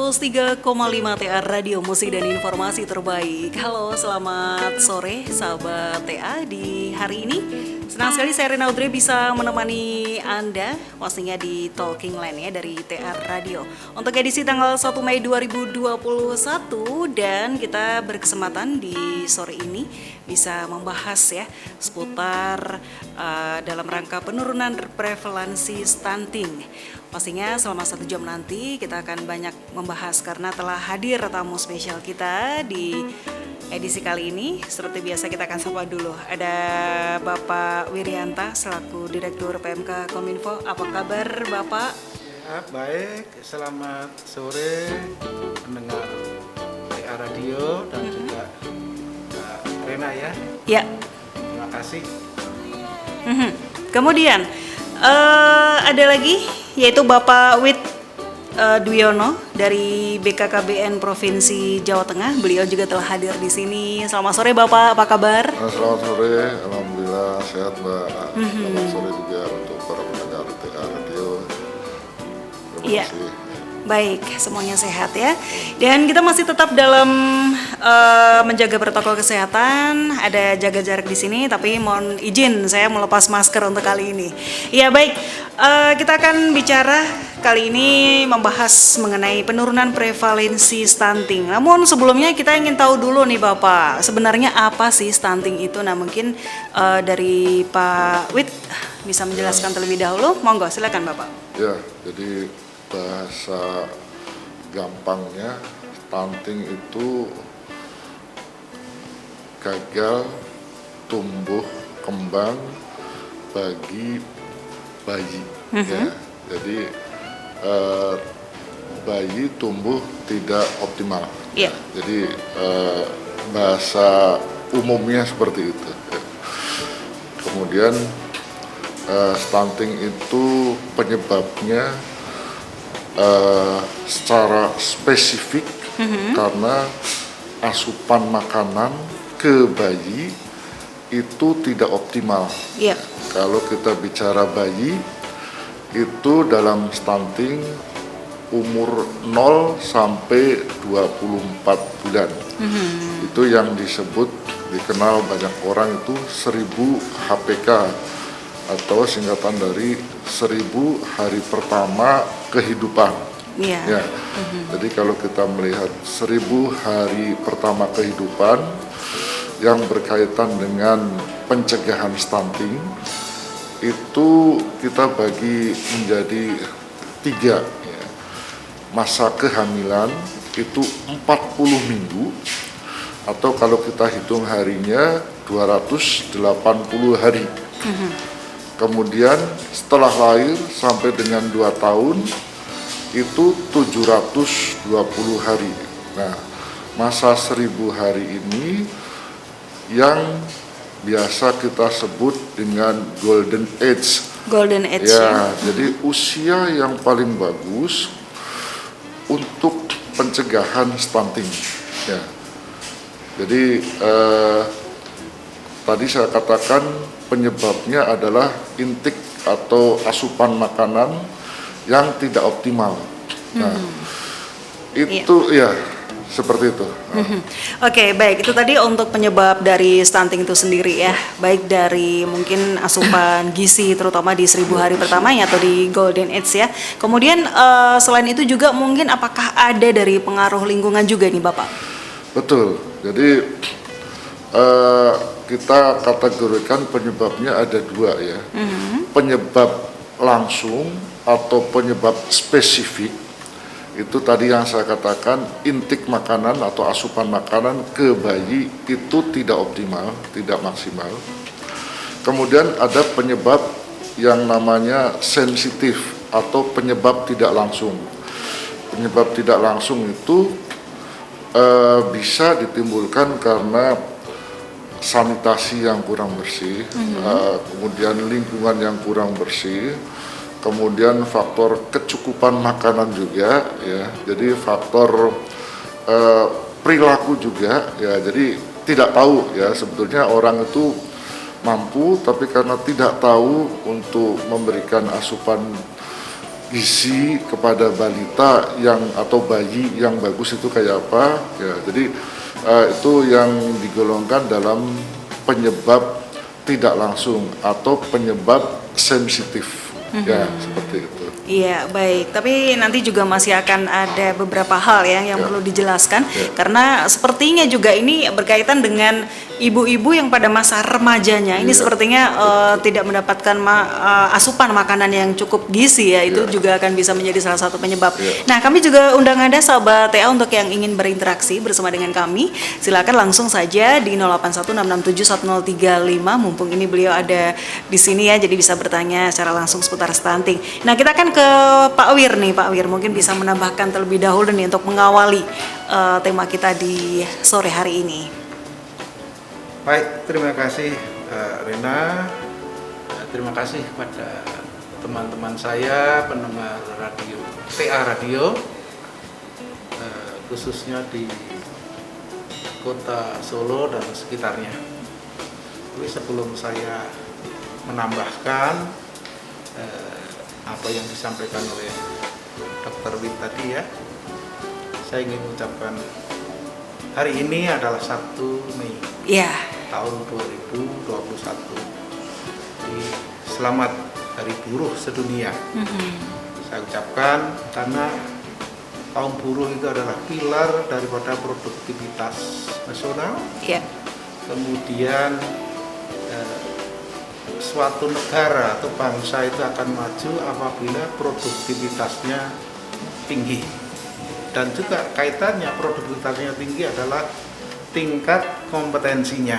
103,5 TA Radio Musik dan Informasi Terbaik. Halo, selamat sore sahabat TA. Di hari ini senang sekali saya Rena Audrey bisa menemani Anda pastinya di Talking Line ya dari TA Radio. Untuk edisi tanggal 1 Mei 2021 dan kita berkesempatan di sore ini bisa membahas ya seputar dalam rangka penurunan prevalensi stunting. Pastinya selama 1 jam nanti kita akan banyak membahas karena telah hadir tamu spesial kita di edisi kali ini. Seperti biasa kita akan sapa dulu. Ada Bapak Wirianta selaku Direktur PMK Kominfo. Apa kabar Bapak? Ya, baik. Selamat sore pendengar TA Radio dan juga Rena ya. Ya. Terima kasih. Kemudian ada lagi yaitu Bapak Wit Dwiono dari BKKBN Provinsi Jawa Tengah. Beliau juga telah hadir di sini. Selamat sore Bapak, apa kabar? Selamat sore, alhamdulillah sehat Mbak. Selamat sore juga untuk para pendengar TA Radio. Terima kasih. Baik, semuanya sehat ya. Dan kita masih tetap dalam menjaga protokol kesehatan. Ada jaga jarak di sini, tapi mohon izin saya melepas masker untuk kali ini. Ya baik, kita akan bicara kali ini membahas mengenai penurunan prevalensi stunting. Namun sebelumnya kita ingin tahu dulu nih Bapak, sebenarnya apa sih stunting itu? Nah mungkin dari Pak Wit bisa menjelaskan terlebih dahulu. Monggo, silakan Bapak. Ya, jadi bahasa gampangnya stunting itu gagal tumbuh kembang bagi bayi. Ya. Jadi bayi tumbuh tidak optimal. Yeah. Jadi bahasa umumnya seperti itu. Ya. Kemudian stunting itu penyebabnya secara spesifik karena asupan makanan ke bayi itu tidak optimal. Yeah. Kalau kita bicara bayi itu dalam stunting umur 0 sampai 24 bulan. Itu yang dikenal banyak orang itu 1000 HPK atau singkatan dari 1000 hari pertama kehidupan. Yeah. Ya. Jadi kalau kita melihat 1000 hari pertama kehidupan yang berkaitan dengan pencegahan stunting itu kita bagi menjadi 3 ya. Masa kehamilan itu 40 minggu atau kalau kita hitung harinya 280 hari. Kemudian setelah lahir sampai dengan 2 tahun itu 720 hari. Nah, masa 1000 hari ini yang biasa kita sebut dengan golden age. Golden age ya. Jadi usia yang paling bagus untuk pencegahan stunting. Ya. Jadi tadi saya katakan penyebabnya adalah intake atau asupan makanan yang tidak optimal. Nah, itu ya seperti itu. Oke, baik. Itu tadi untuk penyebab dari stunting itu sendiri ya. Baik dari mungkin asupan gizi terutama di 1000 hari pertamanya atau di golden age ya. Kemudian selain itu juga mungkin apakah ada dari pengaruh lingkungan juga nih Bapak? Betul. Jadi kita kategorikan penyebabnya ada 2 ya. Penyebab langsung atau penyebab spesifik itu tadi yang saya katakan intake makanan atau asupan makanan ke bayi itu tidak optimal, tidak maksimal. Kemudian ada penyebab yang namanya sensitif atau penyebab tidak langsung. Penyebab tidak langsung itu bisa ditimbulkan karena sanitasi yang kurang bersih, kemudian lingkungan yang kurang bersih, kemudian faktor kecukupan makanan juga, ya. Jadi faktor perilaku juga, ya. Jadi tidak tahu, ya. Sebetulnya orang itu mampu, tapi karena tidak tahu untuk memberikan asupan gizi kepada balita yang atau bayi yang bagus itu kayak apa ya. Jadi itu yang digolongkan dalam penyebab tidak langsung atau penyebab sensitif ya, seperti itu. Iya, baik. Tapi nanti juga masih akan ada beberapa hal yang perlu dijelaskan karena sepertinya juga ini berkaitan dengan ibu-ibu yang pada masa remajanya ini sepertinya tidak mendapatkan asupan makanan yang cukup gizi ya. Itu juga akan bisa menjadi salah satu penyebab. Nah, kami juga undang Anda sahabat TA untuk yang ingin berinteraksi bersama dengan kami. Silakan langsung saja di 0816671035. Mumpung ini beliau ada di sini ya, jadi bisa bertanya secara langsung seputar stunting. Nah, kita akan ke Pak Wir nih. Pak Wir mungkin bisa menambahkan terlebih dahulu nih untuk mengawali tema kita di sore hari ini. Baik, terima kasih Rena. Terima kasih kepada teman-teman saya pendengar radio TA Radio, khususnya di kota Solo dan sekitarnya. Tapi sebelum saya menambahkan apa yang disampaikan oleh Dr. Wid tadi ya, saya ingin mengucapkan hari ini adalah 1 Mei tahun 2021. Jadi, selamat Hari Buruh Sedunia. Saya ucapkan karena kaum buruh itu adalah pilar daripada produktivitas nasional. Kemudian suatu negara atau bangsa itu akan maju apabila produktivitasnya tinggi, dan juga kaitannya produktivitasnya tinggi adalah tingkat kompetensinya,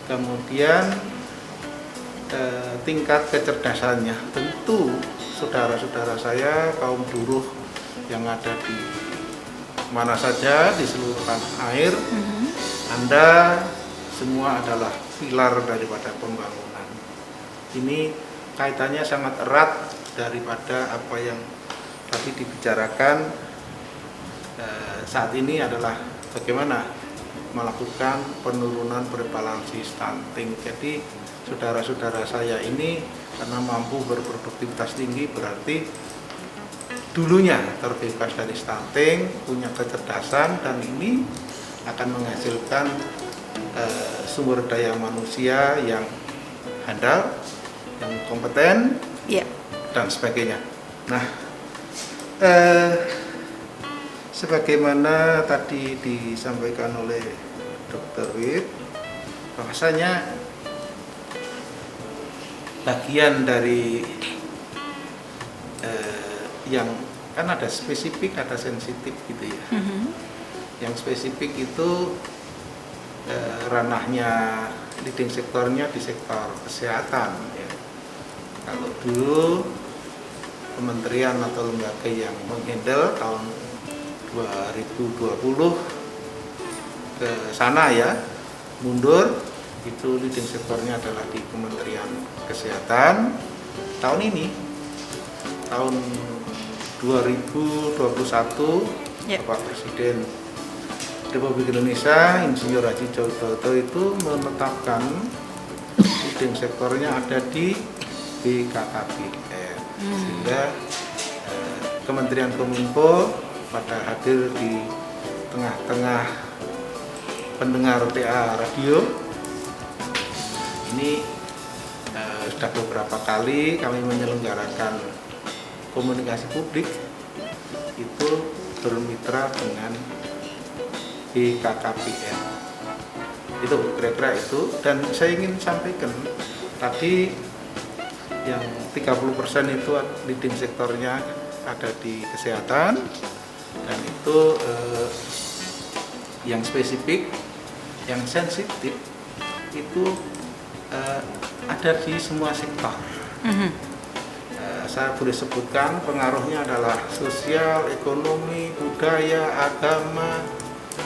kemudian tingkat kecerdasannya. Tentu saudara-saudara saya kaum buruh yang ada di mana saja di seluruh tanah air, Anda semua adalah pilar daripada pembangunan. Ini kaitannya sangat erat daripada apa yang tadi dibicarakan saat ini adalah bagaimana melakukan penurunan prevalensi stunting. Jadi saudara-saudara saya ini karena mampu berproduktivitas tinggi berarti dulunya terbebas dari stunting, punya kecerdasan, dan ini akan menghasilkan sumber daya manusia yang handal, yang kompeten, dan sebagainya. Nah, sebagaimana tadi disampaikan oleh Dr. Wid, bahwasanya bagian dari yang kan ada spesifik, ada sensitif gitu ya. Yang spesifik itu ranahnya leading sektornya di sektor kesehatan ya. Kalau dulu kementerian atau lembaga yang menghandle tahun 2020 ke sana ya, mundur, itu leading sektornya adalah di Kementerian Kesehatan. Tahun ini tahun 2021 Bapak Presiden Republik Indonesia Insinyur Haji Joko Widodo itu menetapkan leading sektornya ada di BKKBN, sehingga Kementerian Kominfo pada hadir di tengah-tengah pendengar TA Radio ini. Sudah beberapa kali kami menyelenggarakan komunikasi publik itu bermitra dengan BKKBN. Itu kira-kira itu, dan saya ingin sampaikan tadi yang 30% itu leading sektornya ada di kesehatan, dan itu yang spesifik, yang sensitif itu ada di semua sektor. Saya boleh sebutkan pengaruhnya adalah sosial, ekonomi, budaya, agama,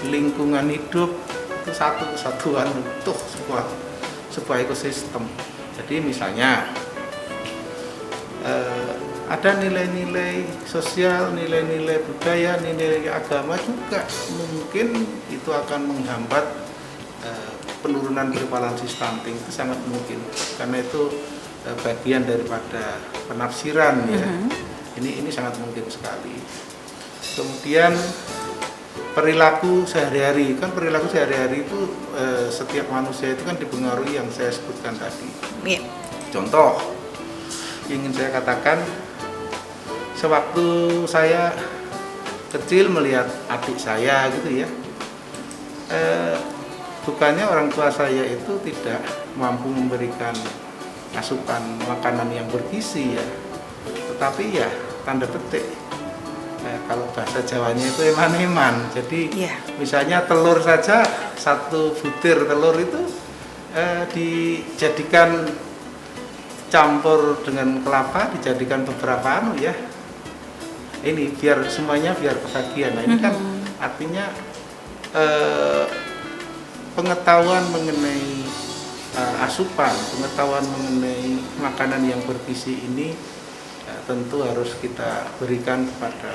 lingkungan hidup, itu satu kesatuan utuh sebuah ekosistem. Jadi misalnya ada nilai-nilai sosial, nilai-nilai budaya, nilai agama juga mungkin itu akan menghambat penurunan prevalensi stunting, itu sangat mungkin. Karena itu bagian daripada penafsiran ya. Ini sangat mungkin sekali. Kemudian perilaku sehari-hari, kan perilaku sehari-hari itu setiap manusia itu kan dipengaruhi yang saya sebutkan tadi. Iya. Contoh, ingin saya katakan, sewaktu saya kecil melihat adik saya gitu ya, bukannya orang tua saya itu tidak mampu memberikan asupan makanan yang bergizi ya, tetapi ya tanda petik, kalau bahasa Jawanya itu eman-eman. Jadi misalnya telur saja, satu butir telur itu dijadikan campur dengan kelapa, dijadikan beberapa ya, ini biar semuanya biar kebagian. Nah ini kan artinya pengetahuan mengenai asupan, pengetahuan mengenai makanan yang bergizi ini tentu harus kita berikan kepada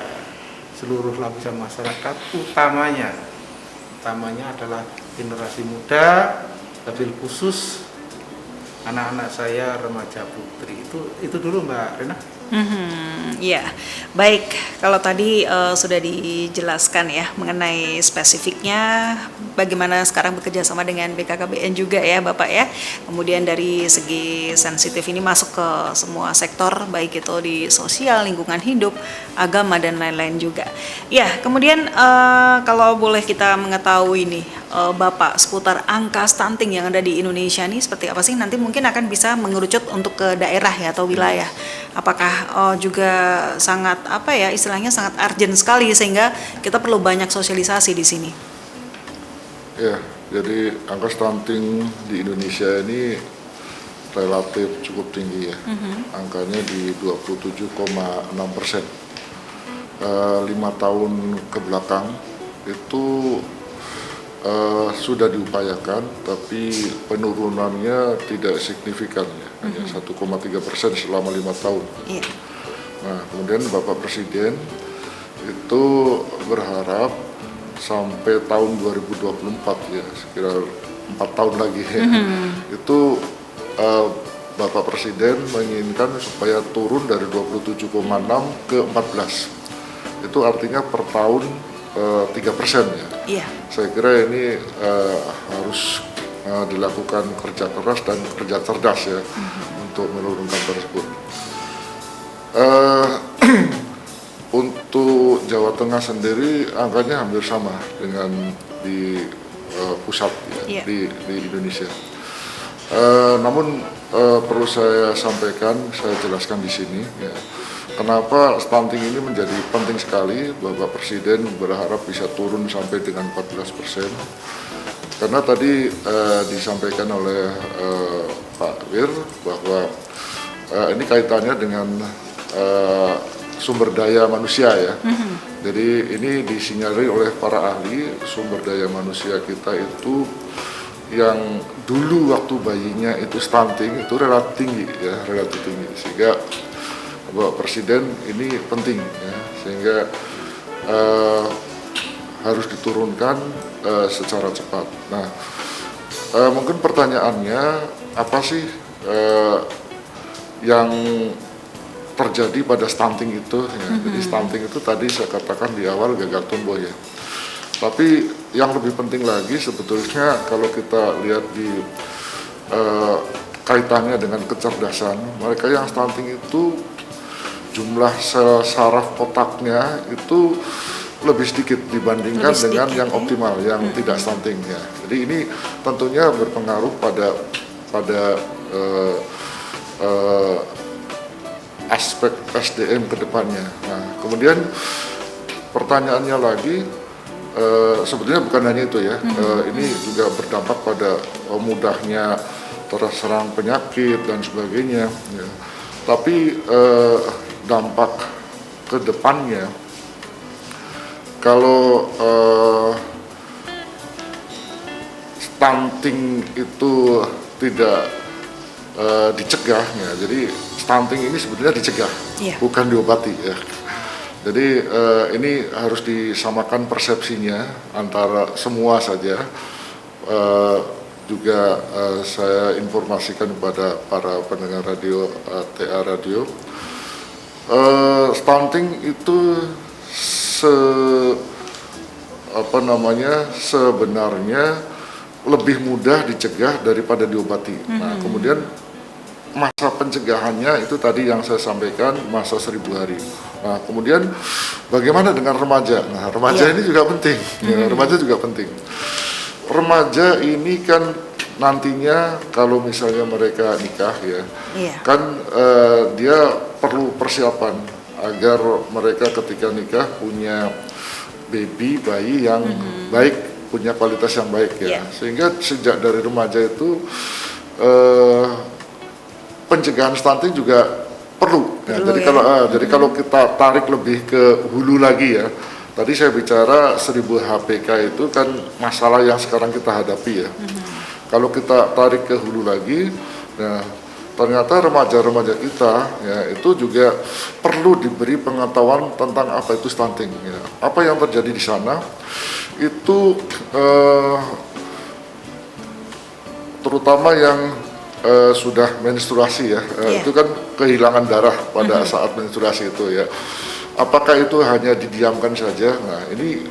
seluruh lapisan masyarakat, utamanya adalah generasi muda, wabil khusus anak-anak saya, remaja putri. Itu dulu Mbak Rena. Ya, baik. Kalau tadi sudah dijelaskan ya mengenai spesifiknya, bagaimana sekarang bekerja sama dengan BKKBN juga ya Bapak ya. Kemudian dari segi sensitif ini masuk ke semua sektor, baik itu di sosial, lingkungan hidup, agama dan lain-lain juga. Ya, kemudian kalau boleh kita mengetahui nih Bapak seputar angka stunting yang ada di Indonesia nih seperti apa sih? Nanti mungkin akan bisa mengerucut untuk ke daerah ya atau wilayah. Apakah juga sangat apa ya istilahnya sangat urgent sekali sehingga kita perlu banyak sosialisasi di sini. Ya, jadi angka stunting di Indonesia ini relatif cukup tinggi ya. Angkanya di 27,6%. 5 tahun ke belakang itu sudah diupayakan, tapi penurunannya tidak signifikan ya, hanya 1,3% selama 5 tahun. Iya. Nah, kemudian Bapak Presiden itu berharap sampai tahun 2024 ya, sekitar 4 tahun lagi ya, itu Bapak Presiden menginginkan supaya turun dari 27,6 ke 14. Itu artinya per tahun 3% ya. Iya. Saya kira ini harus dilakukan kerja keras dan kerja cerdas ya untuk menurunkan tersebut. Untuk Jawa Tengah sendiri angkanya hampir sama dengan di pusat ya, di Indonesia. Namun perlu saya sampaikan, saya jelaskan di sini ya. Kenapa stunting ini menjadi penting sekali? Bapak Presiden berharap bisa turun sampai dengan 14%. Karena tadi disampaikan oleh Pak Wir bahwa ini kaitannya dengan sumber daya manusia ya. Jadi ini disinyalir oleh para ahli, sumber daya manusia kita itu yang dulu waktu bayinya itu stunting itu relatif tinggi ya, relatif tinggi, sehingga Bapak Presiden ini penting ya, sehingga harus diturunkan secara cepat. Nah, mungkin pertanyaannya apa sih yang terjadi pada stunting itu ya. Jadi stunting itu tadi saya katakan di awal gagal tumbuh ya. Tapi yang lebih penting lagi sebetulnya kalau kita lihat di kaitannya dengan kecerdasan, mereka yang stunting itu jumlah sel saraf otaknya itu lebih sedikit dibandingkan dengan yang optimal, yang tidak stunting ya. Jadi ini tentunya berpengaruh pada aspek SDM ke depannya. Nah, kemudian pertanyaannya lagi, sebetulnya bukan hanya itu ya, ini juga berdampak pada mudahnya terserang penyakit dan sebagainya ya. Tapi dampak ke depannya kalau stunting itu tidak dicegah ya, jadi stunting ini sebetulnya dicegah, bukan diobati ya. Jadi ini harus disamakan persepsinya antara semua saja, juga saya informasikan kepada para pendengar radio TA Radio, stunting itu sebenarnya lebih mudah dicegah daripada diobati. Nah, kemudian masa pencegahannya itu tadi yang saya sampaikan, masa 1000 hari. Nah, kemudian bagaimana dengan remaja? Nah, remaja ini juga penting. Ya, remaja juga penting. Remaja ini kan nantinya kalau misalnya mereka nikah ya, kan dia perlu persiapan agar mereka ketika nikah punya bayi yang baik, punya kualitas yang baik ya. Sehingga sejak dari remaja itu pencegahan stunting juga perlu. Ya, jadi kalau kita tarik lebih ke hulu lagi ya, tadi saya bicara 1000 HPK itu kan masalah yang sekarang kita hadapi ya. Kalau kita tarik ke hulu lagi, nah ternyata remaja-remaja kita ya itu juga perlu diberi pengetahuan tentang apa itu stunting ya. Apa yang terjadi di sana itu terutama yang sudah menstruasi ya, itu kan kehilangan darah pada saat menstruasi itu ya. Apakah itu hanya didiamkan saja? Nah ini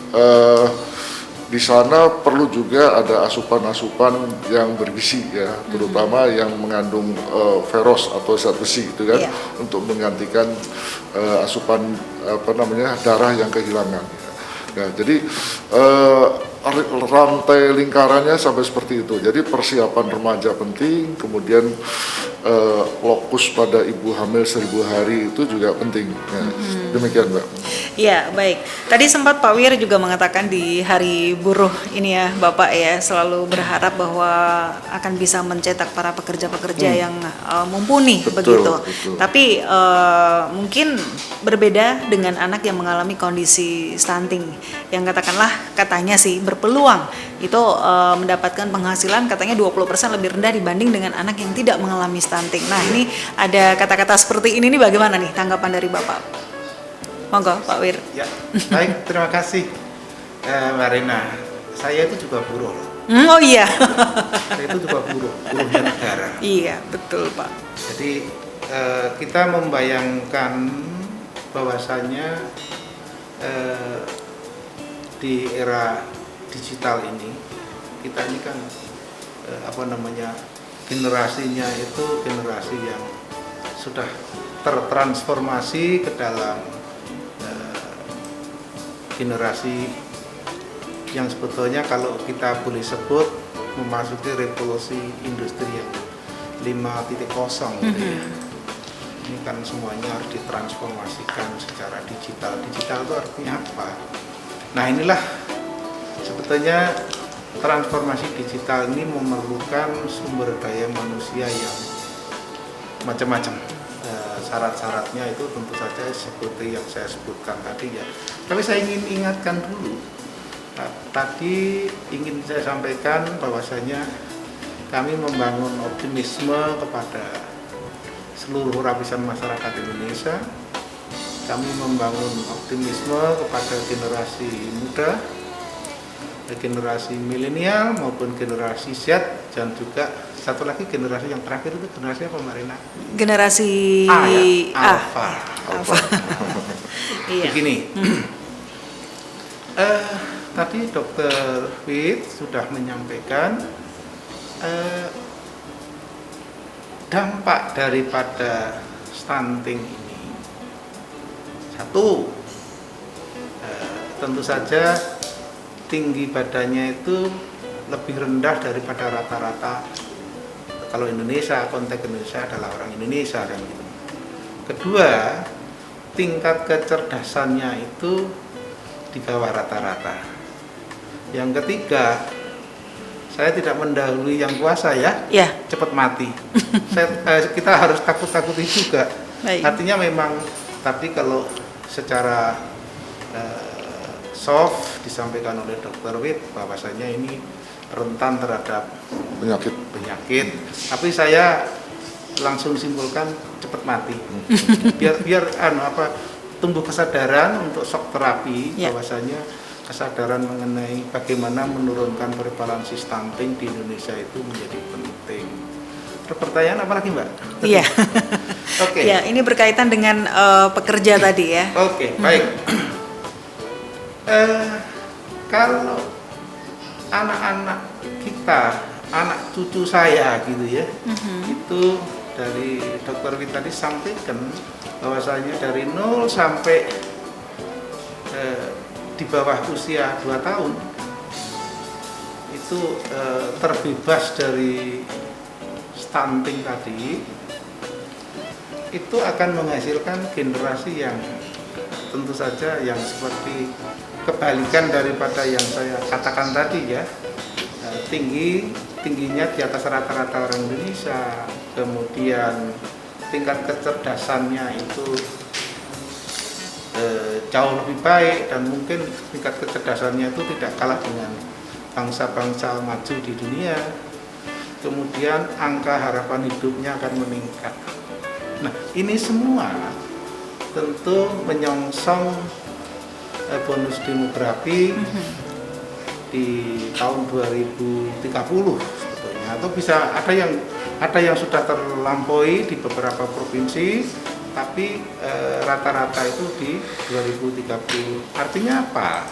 di sana perlu juga ada asupan-asupan yang bergizi ya, terutama yang mengandung ferros atau zat besi itu kan, untuk menggantikan asupan darah yang kehilangan. Ya, jadi rantai lingkarannya sampai seperti itu. Jadi persiapan remaja penting, kemudian fokus pada ibu hamil 1000 hari itu juga penting. Ya, demikian Mbak. Ya baik, tadi sempat Pak Wir juga mengatakan di hari buruh ini ya Bapak ya selalu berharap bahwa akan bisa mencetak para pekerja-pekerja yang mumpuni. Betul. Tapi mungkin berbeda dengan anak yang mengalami kondisi stunting yang katanya sih berpeluang itu mendapatkan penghasilan katanya 20% lebih rendah dibanding dengan anak yang tidak mengalami stunting. Nah ini ada kata-kata seperti ini nih, bagaimana nih tanggapan dari Bapak? Monggo Pak Wir. Ya, baik, terima kasih Mbak Rina. Saya itu juga buruh loh. Oh iya. Saya itu juga buruhnya negara. Iya, betul Pak. Jadi kita membayangkan bahwasanya di era digital ini, kita ini kan generasinya itu generasi yang sudah tertransformasi ke dalam generasi yang sebetulnya kalau kita boleh sebut memasuki revolusi industri yang 5.0 gitu ya. Ini kan semuanya harus ditransformasikan secara digital. Digital itu artinya apa? Nah inilah sebetulnya transformasi digital ini memerlukan sumber daya manusia yang macam-macam. Syarat-syaratnya itu tentu saja seperti yang saya sebutkan tadi ya. Tapi saya ingin ingatkan dulu, tadi ingin saya sampaikan bahwasanya kami membangun optimisme kepada seluruh lapisan masyarakat Indonesia. Kami membangun optimisme kepada generasi muda, generasi milenial maupun generasi Z, dan juga satu lagi generasi yang terakhir itu generasi apa Mbak Rina? Generasi A ya? Alpha. Iya. Begini, tadi Dr. Fit sudah menyampaikan dampak daripada stunting ini. Satu, tentu saja tinggi badannya itu lebih rendah daripada rata-rata. Kalau Indonesia, konteks Indonesia adalah orang Indonesia kan gitu. Kedua, tingkat kecerdasannya itu di bawah rata-rata. Yang ketiga, saya tidak mendahului yang puasa ya, cepat mati. Kita harus takut-takuti juga. Baik. Artinya memang tadi kalau secara soft disampaikan oleh Dr. Wit bahwasanya ini rentan terhadap penyakit. Tapi saya langsung simpulkan cepat mati. Biar tumbuh kesadaran untuk shock terapi bahwasanya kesadaran mengenai bagaimana menurunkan prevalensi stunting di Indonesia itu menjadi penting. Terus pertanyaan apa lagi, Mbak? Iya. Oke. Ya, ini berkaitan dengan pekerja tadi ya. Oke, baik. Kalau anak-anak kita, anak cucu saya gitu ya, itu dari Dokter Wit tadi sampaikan bahwasanya dari 0 sampai di bawah usia 2 tahun itu terbebas dari stunting tadi, itu akan menghasilkan generasi yang tentu saja yang seperti kebalikan daripada yang saya katakan tadi ya, tingginya di atas rata-rata orang Indonesia, kemudian tingkat kecerdasannya itu jauh lebih baik, dan mungkin tingkat kecerdasannya itu tidak kalah dengan bangsa-bangsa maju di dunia. Kemudian angka harapan hidupnya akan meningkat. Nah, ini semua tentu menyongsong bonus demografi di tahun 2030 sebetulnya, atau bisa ada yang sudah terlampaui di beberapa provinsi, tapi rata-rata itu di 2030. Artinya apa?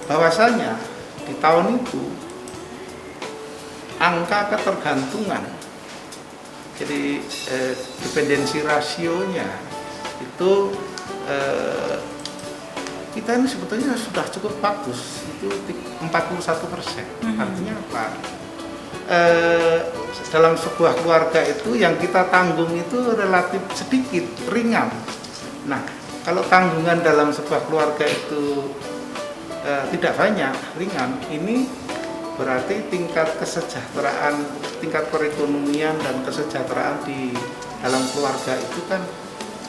Bahwasanya di tahun itu angka ketergantungan, jadi dependensi rasionya itu kita ini sebetulnya sudah cukup bagus, itu 41%. Artinya apa? Dalam sebuah keluarga itu yang kita tanggung itu relatif sedikit, ringan. Nah, kalau tanggungan dalam sebuah keluarga itu tidak banyak, ringan, ini berarti tingkat kesejahteraan, tingkat perekonomian dan kesejahteraan di dalam keluarga itu kan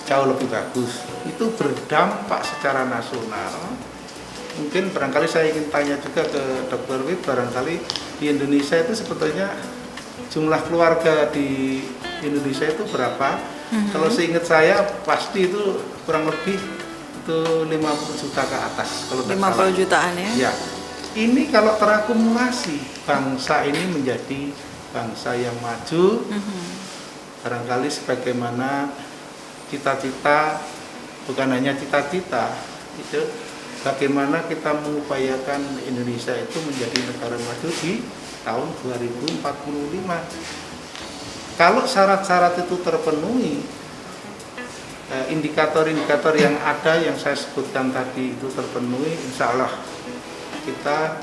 jauh lebih bagus. Itu berdampak secara nasional. Mungkin barangkali saya ingin tanya juga ke Dr. Wit, barangkali di Indonesia itu sebetulnya jumlah keluarga di Indonesia itu berapa? Kalau seingat saya pasti itu kurang lebih itu 50 juta ke atas. Kalau 50 jutaan ya? Ya. Ini kalau terakumulasi, bangsa ini menjadi bangsa yang maju. Barangkali sebagaimana cita-cita, bukan hanya cita-cita, itu bagaimana kita mengupayakan Indonesia itu menjadi negara maju di tahun 2045. Kalau syarat-syarat itu terpenuhi, indikator-indikator yang ada yang saya sebutkan tadi itu terpenuhi, insya Allah kita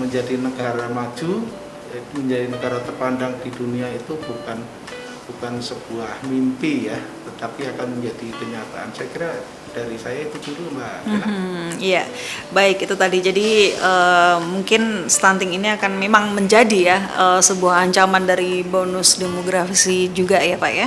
menjadi negara maju, menjadi negara terpandang di dunia itu bukan sebuah mimpi ya, tetapi akan menjadi kenyataan. Saya kira dari saya itu dulu, Mbak. Iya, baik, itu tadi. Jadi mungkin stunting ini akan memang menjadi ya sebuah ancaman dari bonus demografi juga ya Pak ya.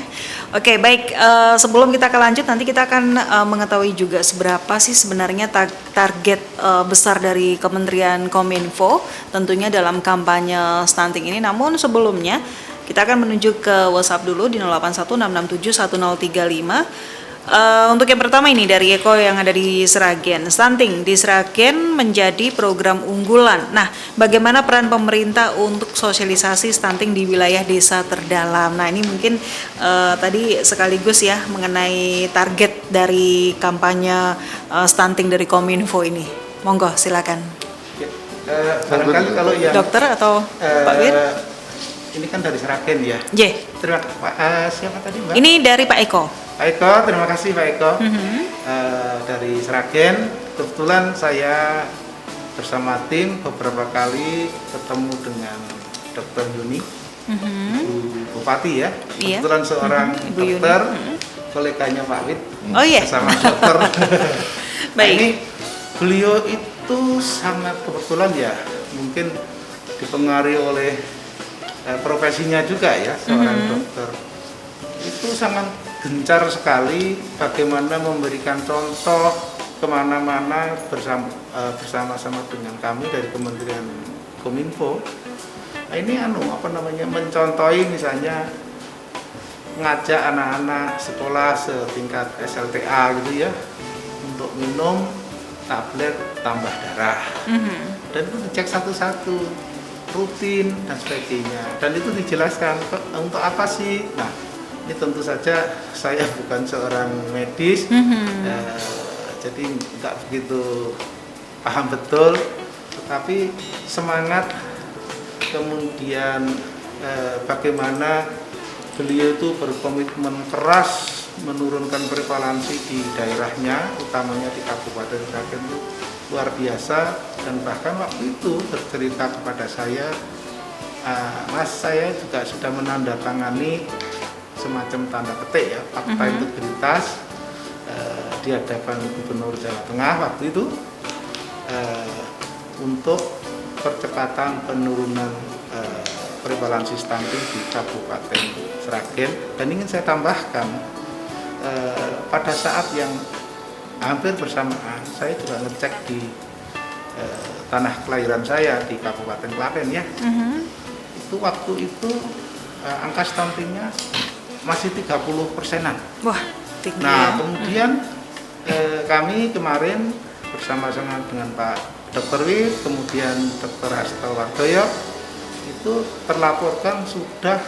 Oke, baik, sebelum kita lanjut nanti kita akan mengetahui juga seberapa sih sebenarnya target besar dari Kementerian Kominfo tentunya dalam kampanye stunting ini. Namun sebelumnya kita akan menuju ke WhatsApp dulu di 0816671035. Untuk yang pertama ini dari Eko yang ada di Sragen. Stunting di Sragen menjadi program unggulan. Nah, bagaimana peran pemerintah untuk sosialisasi stunting di wilayah desa terdalam? Nah, ini mungkin tadi sekaligus ya mengenai target dari kampanye stunting dari Kominfo ini. Monggo, silakan. Barangkali kalau yang dokter atau Pak Wir? Ini kan dari Sragen ya. Terima kasih Pak. Siapa tadi, Mbak? Ini dari Pak Eko. Pak Eko, terima kasih Pak Eko. Dari Sragen, kebetulan saya bersama tim beberapa kali ketemu dengan Dr. Yuni, Ibu Bupati ya. Iya. Kebetulan seorang Ibu dokter, Yuni. Koleganya Pak Wit, Oh iya. sama dokter. Baik. Ini beliau itu sangat kebetulan ya, mungkin dipengaruhi oleh profesinya juga ya, seorang dokter. Itu sangat gencar sekali bagaimana memberikan contoh kemana-mana bersama-sama dengan kami dari Kementerian Kominfo. Nah, ini mencontohi misalnya ngajak anak-anak sekolah setingkat SLTA gitu ya, untuk minum tablet tambah darah. Dan itu dicek satu-satu, rutin dan sebagainya. Dan itu dijelaskan untuk apa sih. Nah, ini tentu saja saya bukan seorang medis, jadi nggak begitu paham betul. Tetapi semangat, kemudian bagaimana beliau itu berkomitmen keras menurunkan prevalensi di daerahnya, utamanya di Kabupaten Sragen itu luar biasa. Dan bahkan waktu itu bercerita kepada saya, Mas, saya juga sudah menandatangani semacam tanda petik ya, fakta integritas di hadapan Gubernur Jawa Tengah waktu itu untuk percepatan penurunan prevalensi stunting di Kabupaten Sragen. Dan ingin saya tambahkan, pada saat yang hampir bersamaan saya juga ngecek di tanah kelahiran saya di Kabupaten Klaten ya. Itu waktu itu angka stuntingnya masih 30%-an. Wah, tinggi. Nah, Ya. kemudian kami kemarin bersama-sama dengan Pak Dr. Wid, kemudian Dr. Hasto Wardoyo, itu terlaporkan sudah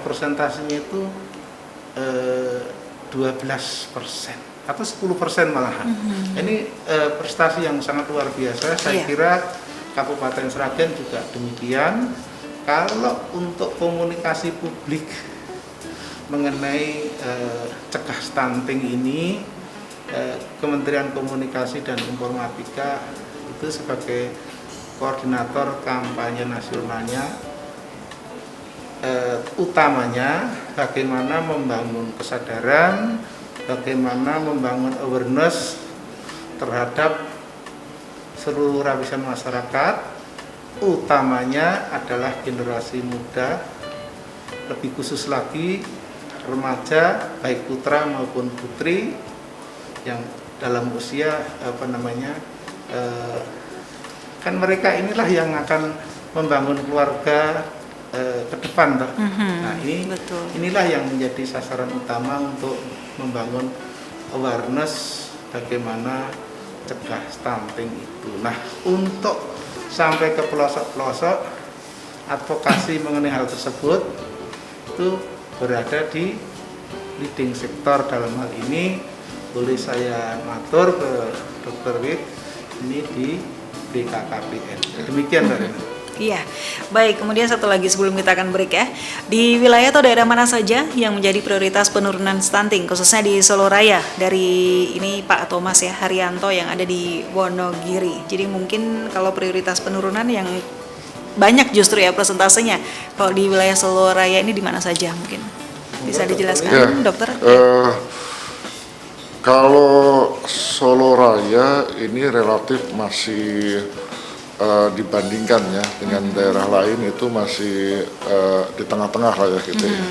persentasenya itu 12% atau 10% malahan. Ini prestasi yang sangat luar biasa. Saya kira Kabupaten Sragen juga demikian. Kalau untuk komunikasi publik mengenai cegah stunting ini, Kementerian Komunikasi dan Informatika itu sebagai koordinator kampanye nasionalnya, utamanya bagaimana membangun kesadaran, bagaimana membangun awareness terhadap seluruh lapisan masyarakat, utamanya adalah generasi muda, lebih khusus lagi remaja, baik putra maupun putri yang dalam usia kan mereka inilah yang akan membangun keluarga ke depan, Mbak. Nah, inilah yang menjadi sasaran utama untuk membangun awareness bagaimana cegah stunting itu. Nah, untuk sampai ke pelosok-pelosok, advokasi mengenai hal tersebut itu berada di leading sektor. Dalam hal ini boleh saya matur ke Dr. Wid, ini di BKKBN. Demikian, Mbak Rena. Iya, baik. Kemudian satu lagi sebelum kita akan break ya, di wilayah atau daerah mana saja yang menjadi prioritas penurunan stunting, khususnya di Solo Raya, dari ini Pak Thomas ya Haryanto yang ada di Wonogiri. Jadi mungkin kalau prioritas penurunan yang banyak justru ya persentasenya, kalau di wilayah Solo Raya ini di mana saja mungkin bisa dijelaskan, ya, dokter? Kalau Solo Raya ini relatif masih dibandingkan ya dengan daerah lain itu masih di tengah-tengah lah ya gitu ya.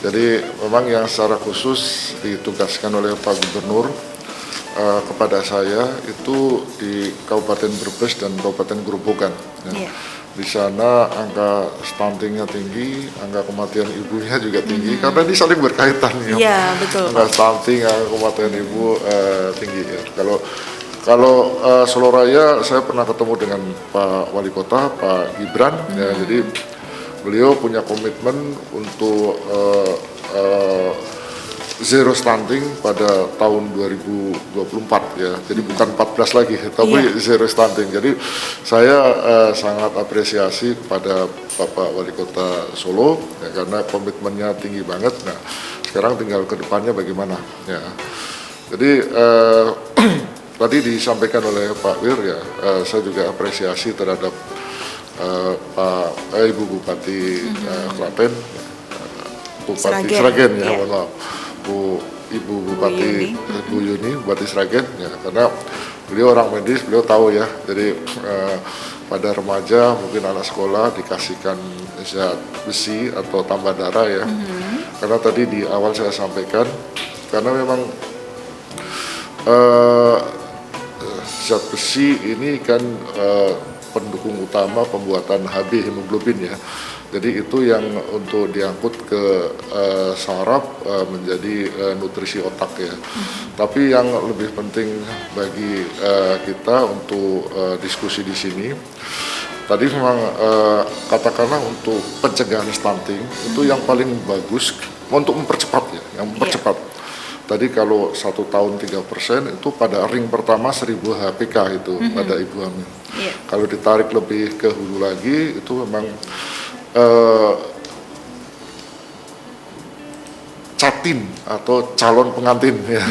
Jadi memang yang secara khusus ditugaskan oleh Pak Gubernur kepada saya itu di Kabupaten Brebes dan Kabupaten Grobogan ya. Di sana angka stuntingnya tinggi, angka kematian ibunya juga tinggi karena ini saling berkaitan ya. Iya, betul. Angka stunting, angka kematian ibu tinggi ya. Kalau Solo Raya saya pernah ketemu dengan Pak Wali Kota, Pak Gibran, ya, jadi beliau punya komitmen untuk zero stunting pada tahun 2024 ya, jadi bukan 14 lagi, tapi zero stunting. Jadi saya sangat apresiasi kepada Bapak Wali Kota Solo ya, karena komitmennya tinggi banget. Nah, sekarang tinggal ke depannya bagaimana ya. Jadi tadi disampaikan oleh Pak Wir ya, saya juga apresiasi terhadap Ibu Bupati Klaten, Bupati Sragen ya, mohon maaf, Ibu Bupati Bu Yuni, Bupati Sragen ya, karena beliau orang medis, beliau tahu ya. Jadi pada remaja mungkin anak sekolah dikasihkan zat besi atau tambah darah ya, karena tadi di awal saya sampaikan karena memang zat besi ini kan pendukung utama pembuatan HB hemoglobin ya. Jadi itu yang untuk diangkut ke saraf menjadi nutrisi otak ya. Tapi yang lebih penting bagi kita untuk diskusi di sini, tadi memang katakanlah untuk pencegahan stunting itu yang paling bagus untuk mempercepat ya, yang mempercepat. Tadi kalau 1 tahun 3% itu pada ring pertama 1000 HPK itu pada ibu hamil. Kalau ditarik lebih ke hulu lagi itu memang catin atau calon pengantin ya.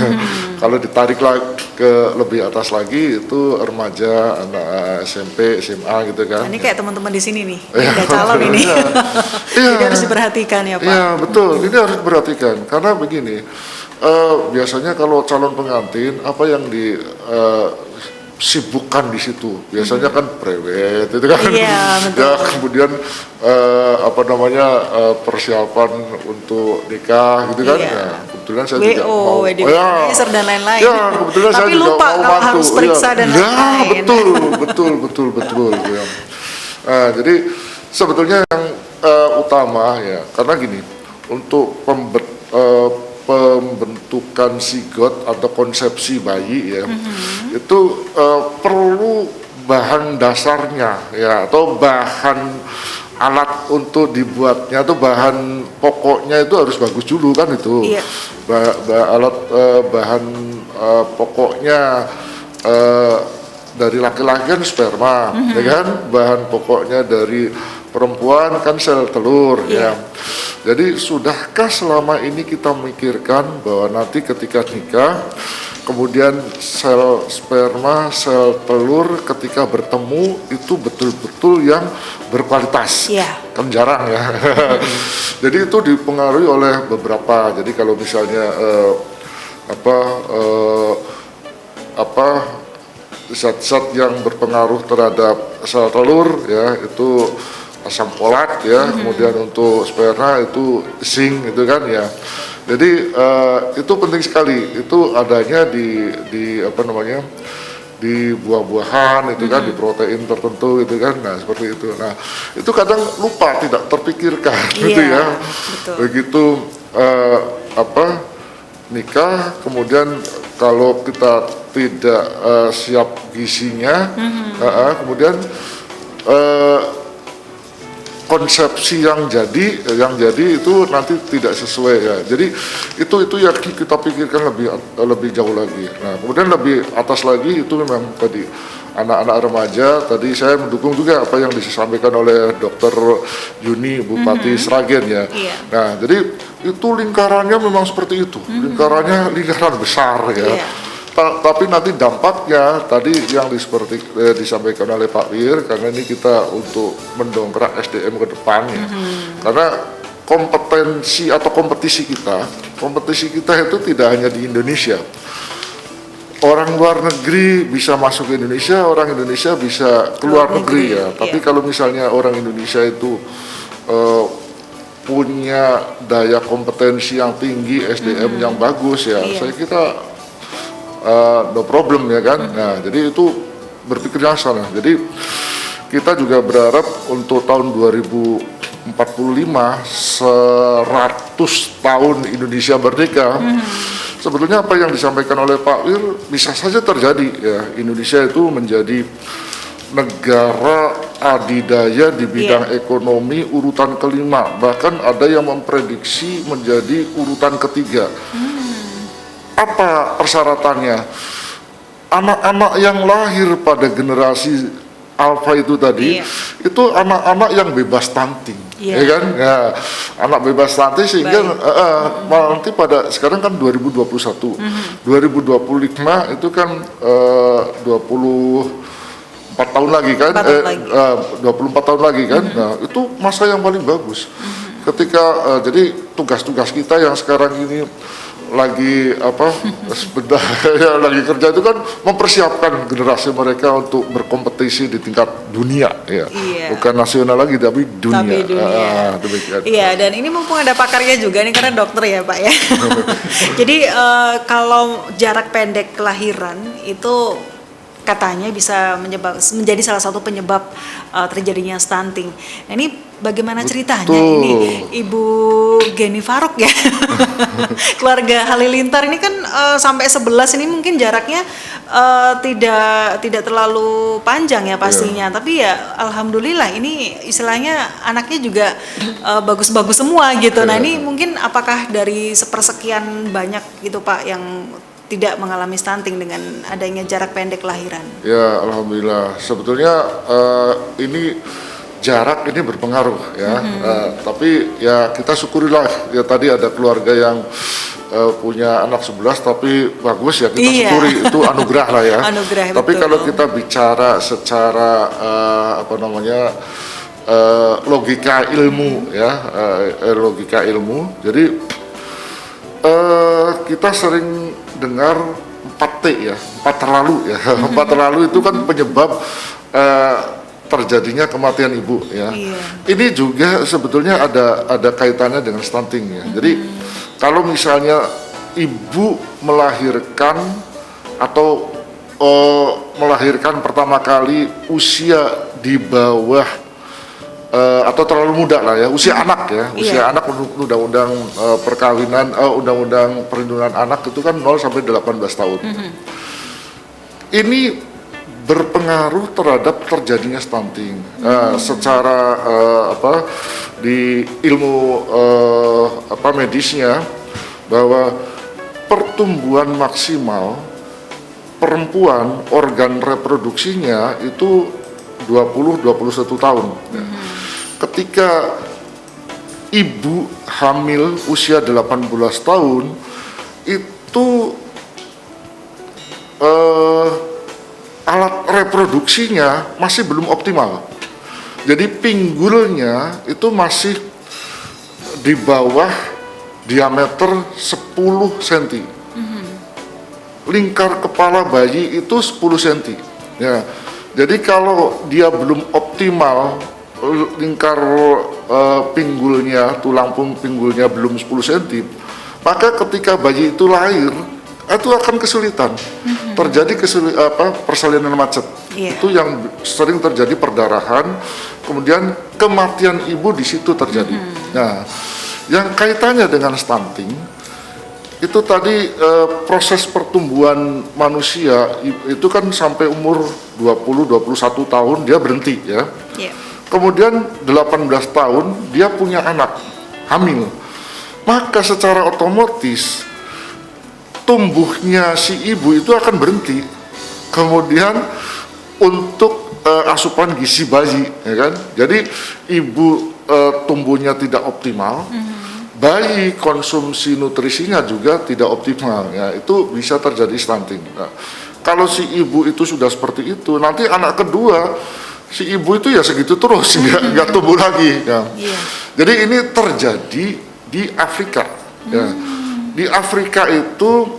Kalau ditarik lagi ke lebih atas lagi itu remaja, anak SMP, SMA gitu kan. Nah, ini kayak teman-teman di sini nih, udah calon ini. Jadi harus diperhatikan ya Pak. Iya betul, ini harus diperhatikan karena begini. Biasanya kalau calon pengantin apa yang disibukkan di situ biasanya kan prewed itu kan. Iya, betul. Ya kemudian persiapan untuk nikah gitu kan. Iya. Nah, kebetulan saya juga mau wedding organizer dan lain-lain. ya kebetulan saya Tapi juga lupa mau kalau bantu. harus periksa dan lain-lain. Betul ya. Nah, jadi sebetulnya yang utama ya karena gini untuk pembentukan zigot atau konsepsi bayi ya itu perlu bahan dasarnya ya atau bahan alat untuk dibuatnya atau bahan pokoknya itu harus bagus dulu kan itu. Iya. Bahan pokoknya dari laki-laki kan sperma ya kan, bahan pokoknya dari perempuan kan sel telur ya. Jadi sudahkah selama ini kita memikirkan bahwa nanti ketika nikah kemudian sel sperma, sel telur ketika bertemu itu betul-betul yang berkualitas. Kan jarang ya. Jadi itu dipengaruhi oleh beberapa. Jadi kalau misalnya zat-zat yang berpengaruh terhadap sel telur ya itu asam folat ya, kemudian untuk sperma itu zinc gitu kan ya. Jadi itu penting sekali, itu adanya di di buah-buahan itu kan, di protein tertentu itu kan. Nah seperti itu. Nah itu kadang lupa, tidak terpikirkan gitu ya. Betul. Begitu nikah kemudian kalau kita tidak siap gizinya, kemudian konsepsi yang jadi itu nanti tidak sesuai ya. Jadi itu yang kita pikirkan lebih jauh lagi. Nah kemudian lebih atas lagi itu memang tadi anak-anak remaja. Tadi saya mendukung juga apa yang disampaikan oleh Dr. Yuni Bupati Sragen ya. Nah jadi itu lingkarannya memang seperti itu. Lingkaran besar ya. Tapi nanti dampaknya tadi yang seperti disampaikan oleh Pak Wir, karena ini kita untuk mendongkrak SDM ke depan ya. Karena kompetensi atau kompetisi kita itu tidak hanya di Indonesia. Orang luar negeri bisa masuk ke Indonesia, orang Indonesia bisa keluar negeri ya. Tapi kalau misalnya orang Indonesia itu punya daya kompetensi yang tinggi, SDM yang bagus ya, saya kira no problem ya kan. Nah jadi itu berpikirnya sana. Jadi kita juga berharap untuk tahun 2045 100 tahun Indonesia merdeka. Sebetulnya apa yang disampaikan oleh Pak Wir bisa saja terjadi ya. Indonesia itu menjadi negara adidaya di bidang ekonomi urutan kelima, bahkan ada yang memprediksi menjadi urutan ketiga. Apa persyaratannya? Anak-anak yang lahir pada generasi alfa itu tadi, itu anak-anak yang bebas stunting, ya kan? Ya, anak bebas stunting sehingga nanti pada sekarang kan 2021, 2025 itu kan 24 tahun lagi kan? 24 tahun lagi kan? Nah, itu masa yang paling bagus. Ketika jadi tugas-tugas kita yang sekarang ini lagi sebentar ya, lagi kerja itu kan mempersiapkan generasi mereka untuk berkompetisi di tingkat dunia ya, bukan nasional lagi tapi dunia. Iya, dan ini mumpung ada pakarnya juga nih karena dokter ya Pak ya. Jadi kalau jarak pendek kelahiran itu katanya bisa menjadi salah satu penyebab terjadinya stunting. Nah, ini bagaimana ceritanya ini Ibu Geni Faruk ya? Keluarga Halilintar ini kan sampai 11 ini mungkin jaraknya tidak terlalu panjang ya pastinya, tapi ya alhamdulillah ini istilahnya anaknya juga bagus-bagus semua gitu. Nah, ini mungkin apakah dari sepersekian banyak gitu Pak yang tidak mengalami stunting dengan adanya jarak pendek lahiran? Ya, alhamdulillah. Sebetulnya ini jarak ini berpengaruh ya. Tapi ya kita syukurilah ya, tadi ada keluarga yang punya anak 11 tapi bagus ya, kita syukuri, itu anugerah lah ya. Anugerah, tapi betul. kalau kita bicara secara logika ilmu ya, logika ilmu. Jadi kita sering dengar 4T ya, 4 terlalu ya. 4 terlalu itu kan penyebab terjadinya kematian ibu ya. Ini juga sebetulnya ada kaitannya dengan stunting ya. Jadi kalau misalnya ibu melahirkan atau melahirkan pertama kali usia di bawah atau terlalu muda lah ya, usia anak ya, usia anak undang-undang perkawinan, undang-undang perlindungan anak itu kan 0 sampai 18 tahun. Ini berpengaruh terhadap terjadinya stunting. Secara di ilmu medisnya, bahwa pertumbuhan maksimal perempuan organ reproduksinya itu 20-21 tahun. Ketika ibu hamil usia 18 tahun itu alat reproduksinya masih belum optimal. Jadi pinggulnya itu masih di bawah diameter 10 cm. Lingkar kepala bayi itu 10 cm. Ya. Jadi kalau dia belum optimal, lingkar pinggulnya, tulang pinggulnya belum 10 cm, maka ketika bayi itu lahir, itu akan kesulitan. Terjadi persalinan macet. Itu yang sering terjadi perdarahan, kemudian kematian ibu di situ terjadi. Nah, yang kaitannya dengan stunting itu tadi proses pertumbuhan manusia itu kan sampai umur 20-21 tahun dia berhenti ya. Kemudian 18 tahun dia punya anak, hamil. Maka secara otomatis tumbuhnya si ibu itu akan berhenti. Kemudian untuk asupan gizi bayi, ya kan? Jadi ibu tumbuhnya tidak optimal, bayi konsumsi nutrisinya juga tidak optimal. Ya, itu bisa terjadi stunting. Nah, kalau si ibu itu sudah seperti itu, nanti anak kedua si ibu itu ya segitu terus, nggak tumbuh lagi. Ya. Jadi ini terjadi di Afrika. Ya. Di Afrika itu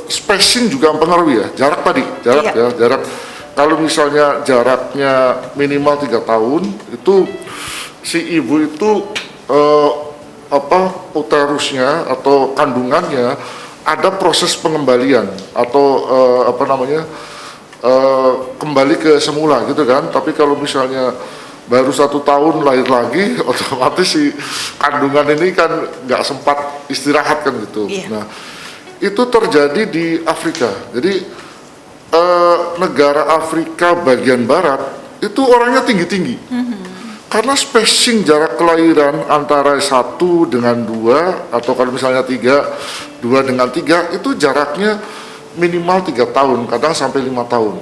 spacing juga mempengaruhi ya, jarak tadi, jarak. Kalau misalnya jaraknya minimal 3 tahun, itu si ibu itu uterusnya atau kandungannya ada proses pengembalian atau kembali ke semula gitu kan. Tapi kalau misalnya baru 1 tahun lahir lagi, otomatis si kandungan ini kan nggak sempat istirahat kan gitu. Nah, itu terjadi di Afrika. Jadi negara Afrika bagian barat itu orangnya tinggi-tinggi. Karena spacing jarak kelahiran antara 1 dengan 2 atau kalau misalnya 2 dengan 3 itu jaraknya minimal 3 tahun, kadang sampai 5 tahun.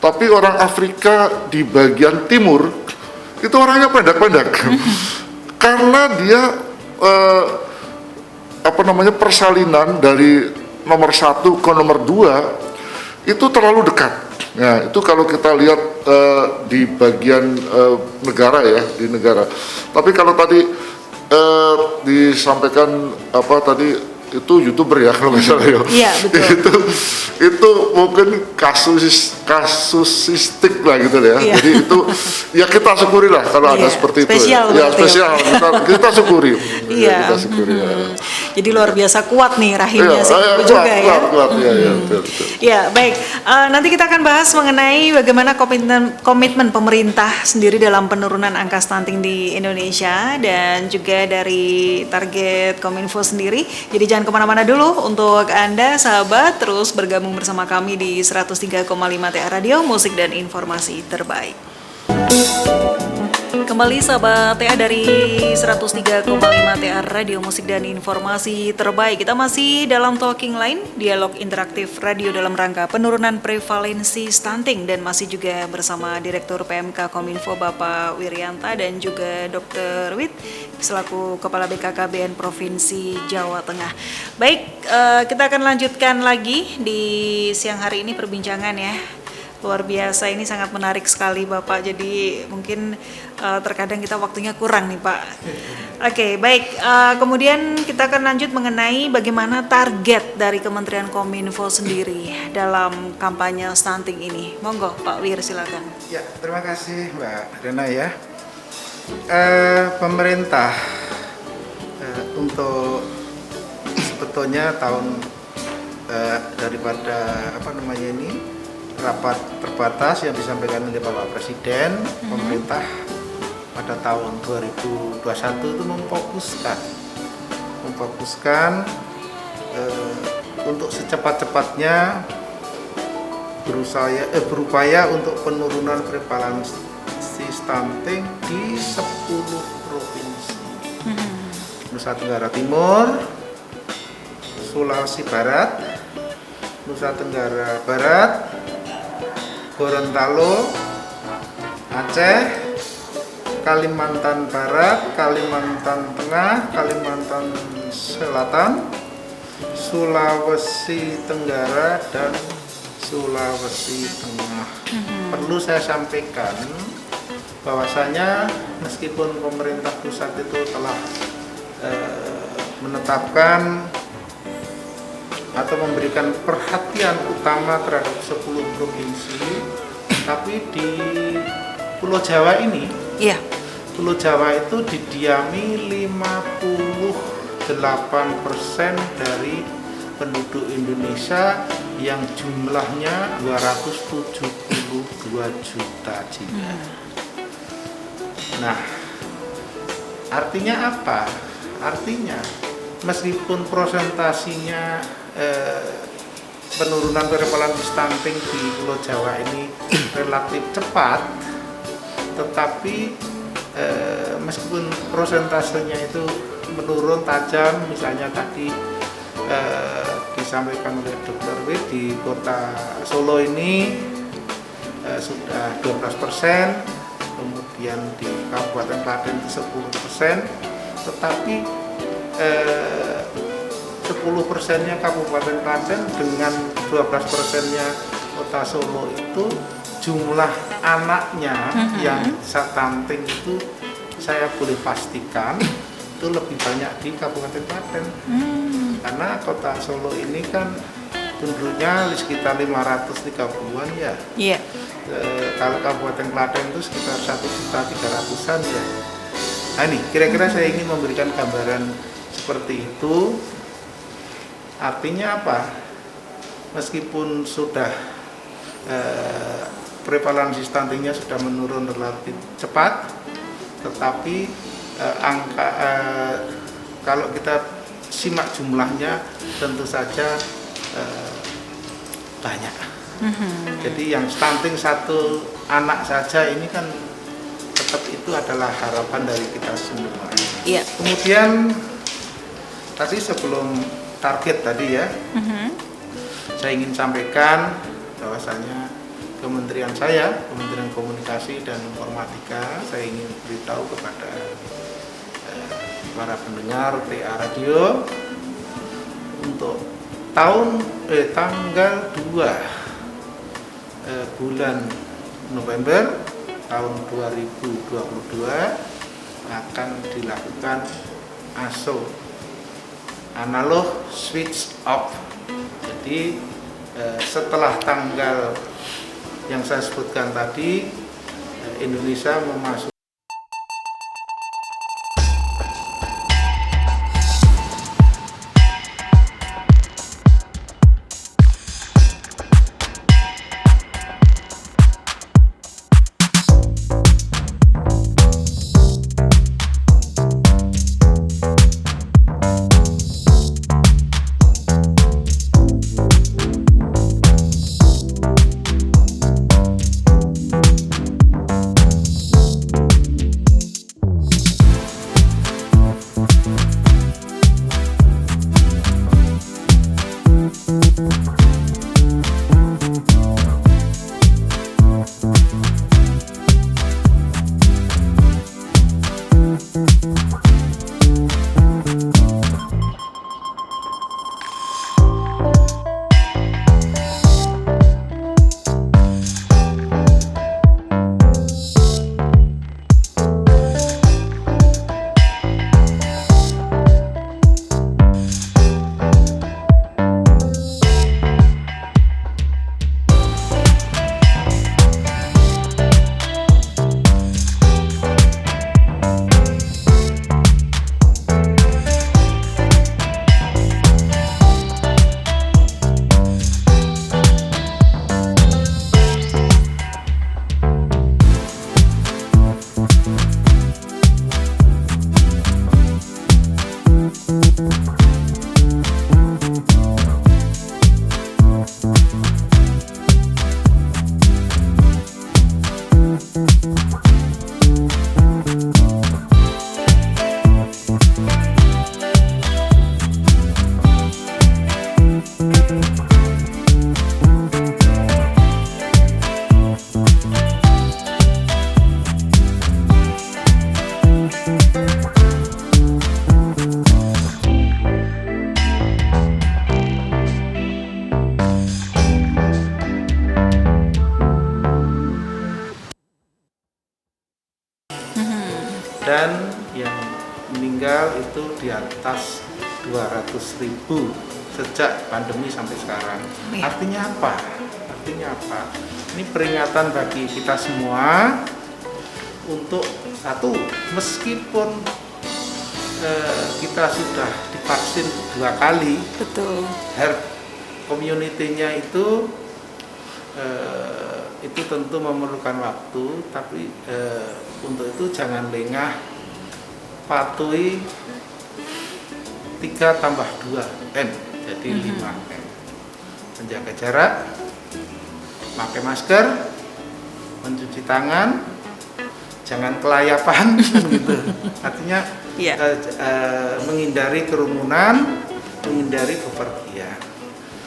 Tapi orang Afrika di bagian timur itu orangnya pendek-pendek. Karena dia persalinan dari nomor 1 ke nomor 2 itu terlalu dekat. Nah, itu kalau kita lihat di bagian negara ya, di negara. Tapi kalau tadi disampaikan itu YouTuber ya kalau misalnya ya. Iya, betul. itu mungkin kasusistik lah gitu ya. Jadi itu ya kita syukuri lah kalau ada seperti spesial itu. Ya spesial kita syukuri. Kita syukuri ya. Jadi luar biasa kuat nih rahimnya si ibu kuat, juga ya. kuat, ya, betul. Ya, baik. Nanti kita akan bahas mengenai bagaimana komitmen pemerintah sendiri dalam penurunan angka stunting di Indonesia dan juga dari target Kominfo sendiri. Jadi jangan kemana-mana dulu untuk Anda sahabat, terus bergabung bersama kami di 103,5 TA Radio, musik dan informasi terbaik. Kembali sahabat TA dari 103,5 TA Radio, musik dan informasi terbaik. Kita masih dalam Talking Line, dialog interaktif radio dalam rangka penurunan prevalensi stunting, dan masih juga bersama Direktur PMK Kominfo Bapak Wiryanta dan juga Dr. Wit selaku Kepala BKKBN Provinsi Jawa Tengah. Baik, kita akan lanjutkan lagi di siang hari ini perbincangan ya. Luar biasa, ini sangat menarik sekali Bapak, jadi mungkin terkadang kita waktunya kurang nih Pak. Oke, baik, kemudian kita akan lanjut mengenai bagaimana target dari Kementerian Kominfo sendiri dalam kampanye stunting ini. Monggo Pak Wir, silakan. Ya, terima kasih Mbak Rena ya. Pemerintah untuk sebetulnya tahun daripada rapat terbatas yang disampaikan oleh Bapak Presiden, pemerintah pada tahun 2021 itu memfokuskan untuk secepat-cepatnya berupaya untuk penurunan prevalensi stunting di 10 provinsi. Nusa Tenggara Timur, Sulawesi Barat, Nusa Tenggara Barat, Gorontalo, Aceh, Kalimantan Barat, Kalimantan Tengah, Kalimantan Selatan, Sulawesi Tenggara, dan Sulawesi Tengah. Perlu saya sampaikan bahwasanya meskipun pemerintah pusat itu telah menetapkan atau memberikan perhatian utama terhadap 10 provinsi, tapi di Pulau Jawa ini, Pulau Jawa itu didiami 58% dari penduduk Indonesia yang jumlahnya 272 juta jiwa. Nah, artinya apa? Artinya meskipun prosentasinya penurunan prevalensi stunting di Pulau Jawa ini relatif cepat, tetapi meskipun prosentasenya itu menurun tajam, misalnya tadi disampaikan oleh Dr. Wit, di kota Solo ini sudah 12%, kemudian di Kabupaten Klaten 10%, tetapi 10%-nya Kabupaten Klaten dengan 12%-nya Kota Solo itu jumlah anaknya yang stunting itu saya boleh pastikan itu lebih banyak di Kabupaten Klaten. Karena Kota Solo ini kan penduduknya sekitar 530-an ya. Iya. Kalau Kabupaten Klaten itu sekitar 1.300.000-an ya. Nah ini kira-kira saya ingin memberikan gambaran seperti itu. Artinya apa? Meskipun sudah prevalensi stuntingnya sudah menurun relatif cepat, tetapi kalau kita simak jumlahnya tentu saja banyak. Jadi yang stunting satu anak saja ini kan tetap itu adalah harapan dari kita semua. Iya. Kemudian tadi sebelum target tadi ya, saya ingin sampaikan bahwasanya Kementerian Komunikasi dan Informatika, saya ingin beritahu kepada para pendengar TA Radio untuk tanggal 2 bulan November tahun 2022 akan dilakukan ASO, analog switch off. Jadi setelah tanggal yang saya sebutkan tadi, Indonesia memasuki Dan yang meninggal itu di atas 200.000 sejak pandemi sampai sekarang. Iya. Artinya apa? Artinya apa? Ini peringatan bagi kita semua untuk satu, meskipun kita sudah divaksin 2 kali, Betul. herd community-nya itu tentu memerlukan waktu, tapi untuk itu jangan lengah, patuhi 3+2 M, jadi 5M. Menjaga jarak, pakai masker, mencuci tangan, jangan kelayapan, gitu. Artinya Iya. menghindari kerumunan, menghindari bepergian.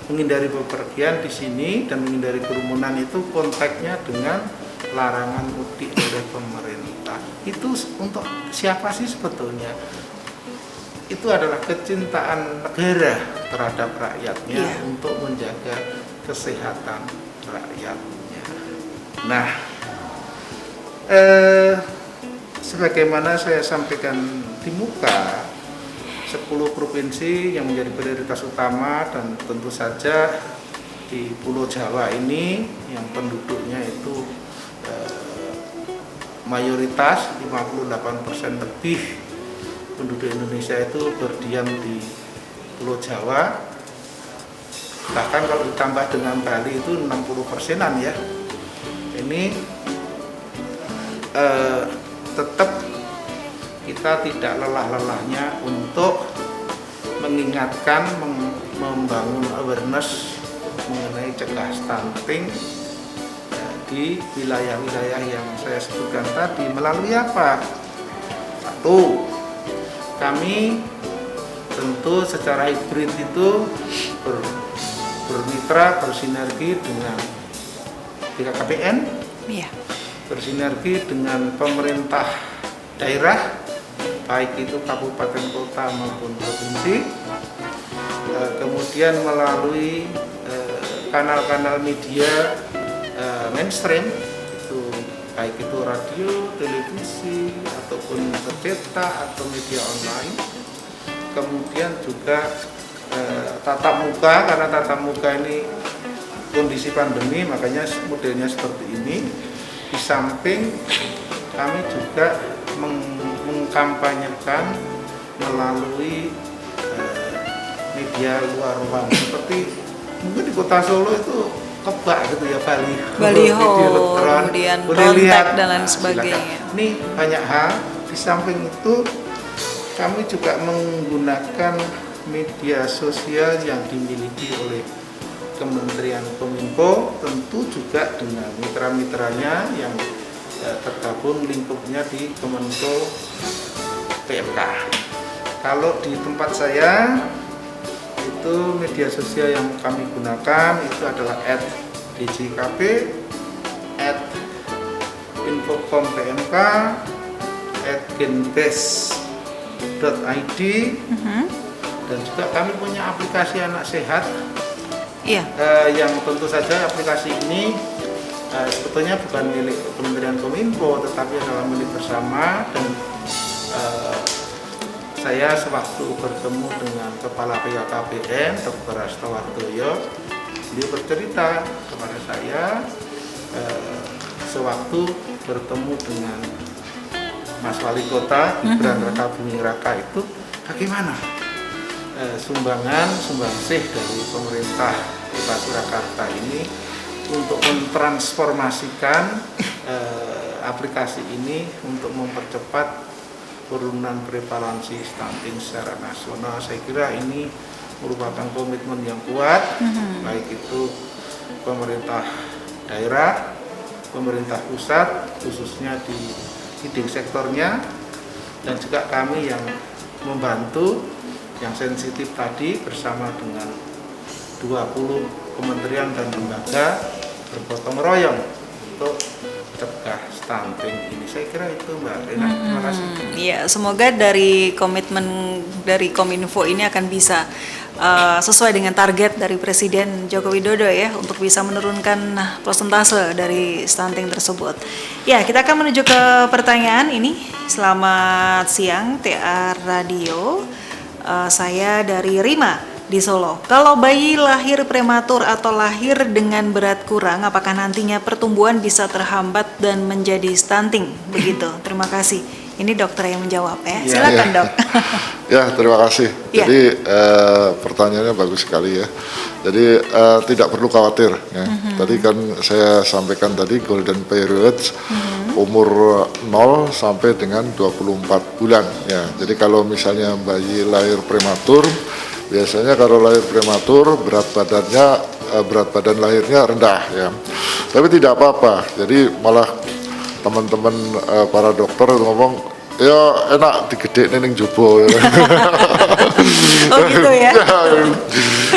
Menghindari bepergian di sini dan menghindari kerumunan itu konteksnya dengan larangan mudik oleh pemerintah. Itu untuk siapa sih sebetulnya? Itu adalah kecintaan negara terhadap rakyatnya, Iya. untuk menjaga kesehatan rakyatnya. Nah, sebagaimana saya sampaikan di muka, 10 provinsi yang menjadi prioritas utama, dan tentu saja di Pulau Jawa ini yang penduduknya itu mayoritas 58% lebih penduduk Indonesia itu berdiam di Pulau Jawa. Bahkan kalau ditambah dengan Bali itu 60%-an ya. Ini tetap kita tidak lelah-lelahnya untuk mengingatkan, membangun awareness mengenai cegah stunting di wilayah-wilayah yang saya sebutkan tadi. Melalui apa? Satu, kami tentu secara hibrid itu bermitra, bersinergi dengan BKKBN, Iya. bersinergi dengan pemerintah daerah, baik itu kabupaten, kota maupun provinsi, kemudian melalui kanal-kanal media mainstream, itu baik itu radio, televisi, ataupun cetak atau media online. Kemudian juga tatap muka, karena tatap muka ini kondisi pandemi, makanya modelnya seperti ini. Di samping kami juga mengkampanyekan melalui media luar ruang, seperti mungkin di kota Solo itu kebak gitu ya, Baliho, videotron, kemudian boleh kontak lihat. dan lain Nah, sebagainya. silakan. Ini banyak hal. Di samping itu kami juga menggunakan media sosial yang dimiliki oleh Kementerian Kominfo, tentu juga dengan mitra-mitranya yang tergabung lingkupnya di Kemenko PMK. Kalau di tempat saya itu media sosial yang kami gunakan itu adalah @djkp, @infocom_pmk, @genbes.id, dan juga kami punya aplikasi anak sehat. Iya. Yang tentu saja aplikasi ini sebetulnya bukan milik Kementerian Kominfo, tetapi adalah milik bersama, dan saya sewaktu bertemu dengan Kepala BKKBN Dr. Hasto Wardoyo, beliau bercerita kepada saya sewaktu bertemu dengan Mas Wali Kota Gibran Rakabuming Raka itu bagaimana sumbangsih dari pemerintah Kota Surakarta ini untuk mentransformasikan aplikasi ini untuk mempercepat penurunan prevalensi stunting secara nasional. Saya kira ini merupakan komitmen yang kuat, baik itu pemerintah daerah, pemerintah pusat, khususnya di leading sektornya, dan juga kami yang membantu yang sensitif tadi bersama dengan 20 kementerian dan lembaga bergotong royong untuk cegah stunting ini. Saya kira itu Mbak Rina. Terima kasih. Ya, semoga dari komitmen dari Kominfo ini akan bisa sesuai dengan target dari Presiden Joko Widodo ya untuk bisa menurunkan persentase dari stunting tersebut. Ya, kita akan menuju ke pertanyaan ini. Selamat siang TA Radio. Saya dari Rima di Solo. Kalau bayi lahir prematur atau lahir dengan berat kurang, apakah nantinya pertumbuhan bisa terhambat dan menjadi stunting? Begitu. Terima kasih. Ini dokter yang menjawab ya. Silakan dok. Ya, terima kasih. Ya. Jadi pertanyaannya bagus sekali ya. Jadi tidak perlu khawatir ya. Tadi kan saya sampaikan tadi golden periods umur 0 sampai dengan 24 bulan ya. Jadi kalau misalnya bayi lahir prematur, biasanya kalau lahir prematur berat badan lahirnya rendah ya. Tapi tidak apa-apa. Jadi malah teman-teman para dokter ngomong ya enak digede ning jobo. Oh gitu ya.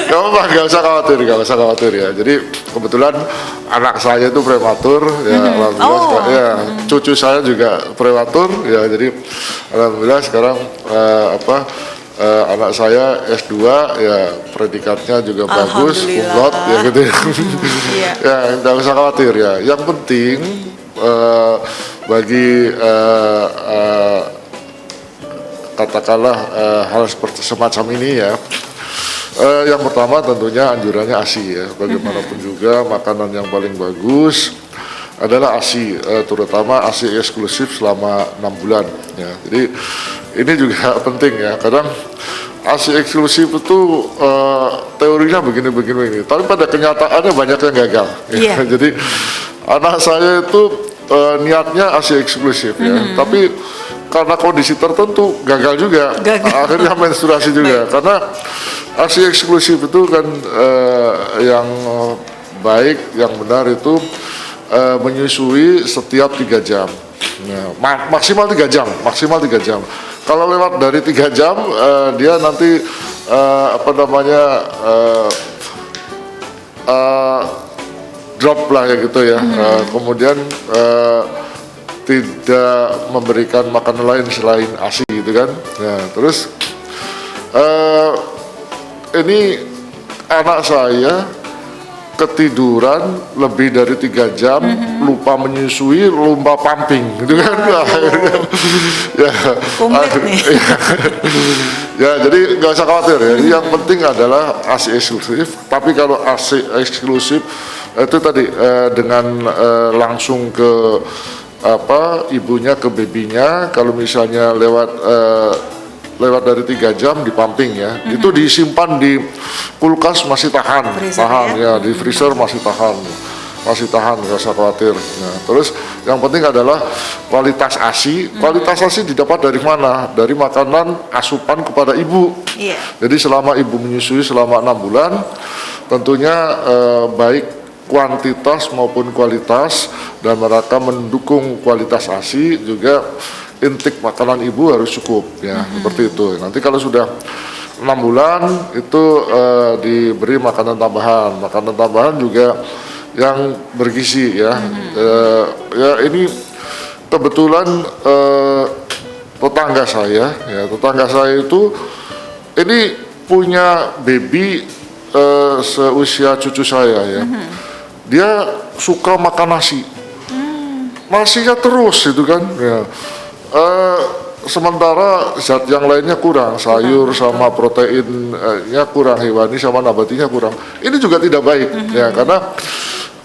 Nggak usah khawatir ya. Jadi kebetulan anak saya itu prematur ya, alhamdulillah ya. Cucu saya juga prematur ya. Jadi alhamdulillah sekarang anak saya S2 ya, predikatnya juga bagus, kumlot ya gitu ya. Ya, nggak usah khawatir ya. Yang penting bagi katakanlah hal seperti semacam ini ya. Yang pertama tentunya anjurannya ASI ya. Bagaimanapun juga makanan yang paling bagus adalah ASI, terutama ASI eksklusif selama 6 bulan ya. Jadi ini juga penting ya. Kadang ASI eksklusif itu teorinya begini, tapi pada kenyataannya banyak yang gagal. Ya. Jadi anak saya itu niatnya ASI eksklusif ya, tapi karena kondisi tertentu gagal juga. Akhirnya menstruasi juga. Karena ASI eksklusif itu kan yang baik, yang benar itu menyusui setiap 3 jam. Ya, maksimal 3 jam. Kalau lewat dari 3 jam, dia nanti drop lah ya gitu ya. Kemudian tidak memberikan makanan lain selain ASI gitu kan. Nah, terus ini anak saya ketiduran lebih dari 3 jam, lupa menyusui, lupa pumping gitu kan. Ya, jadi nggak usah khawatir ya. Yang penting adalah ASI eksklusif. Tapi kalau ASI eksklusif itu tadi dengan langsung ke ibunya ke babynya, kalau misalnya lewat dari 3 jam di pumping ya, itu disimpan di kulkas masih tahan ya, di freezer masih tahan, nggak usah khawatir. Nah, terus yang penting adalah kualitas ASI. Kualitas ASI didapat dari mana? Dari makanan asupan kepada ibu. Jadi selama ibu menyusui selama 6 bulan, tentunya baik kuantitas maupun kualitas, dan mereka mendukung kualitas ASI juga. Intake makanan ibu harus cukup ya, seperti itu. Nanti kalau sudah 6 bulan itu diberi makanan tambahan juga yang bergizi ya. Ya ini kebetulan tetangga saya itu ini punya baby seusia cucu saya ya. Dia suka makan nasinya terus itu kan ya. Sementara zat yang lainnya kurang, sayur sama proteinnya kurang, hewani sama nabatinya kurang. Ini juga tidak baik ya, karena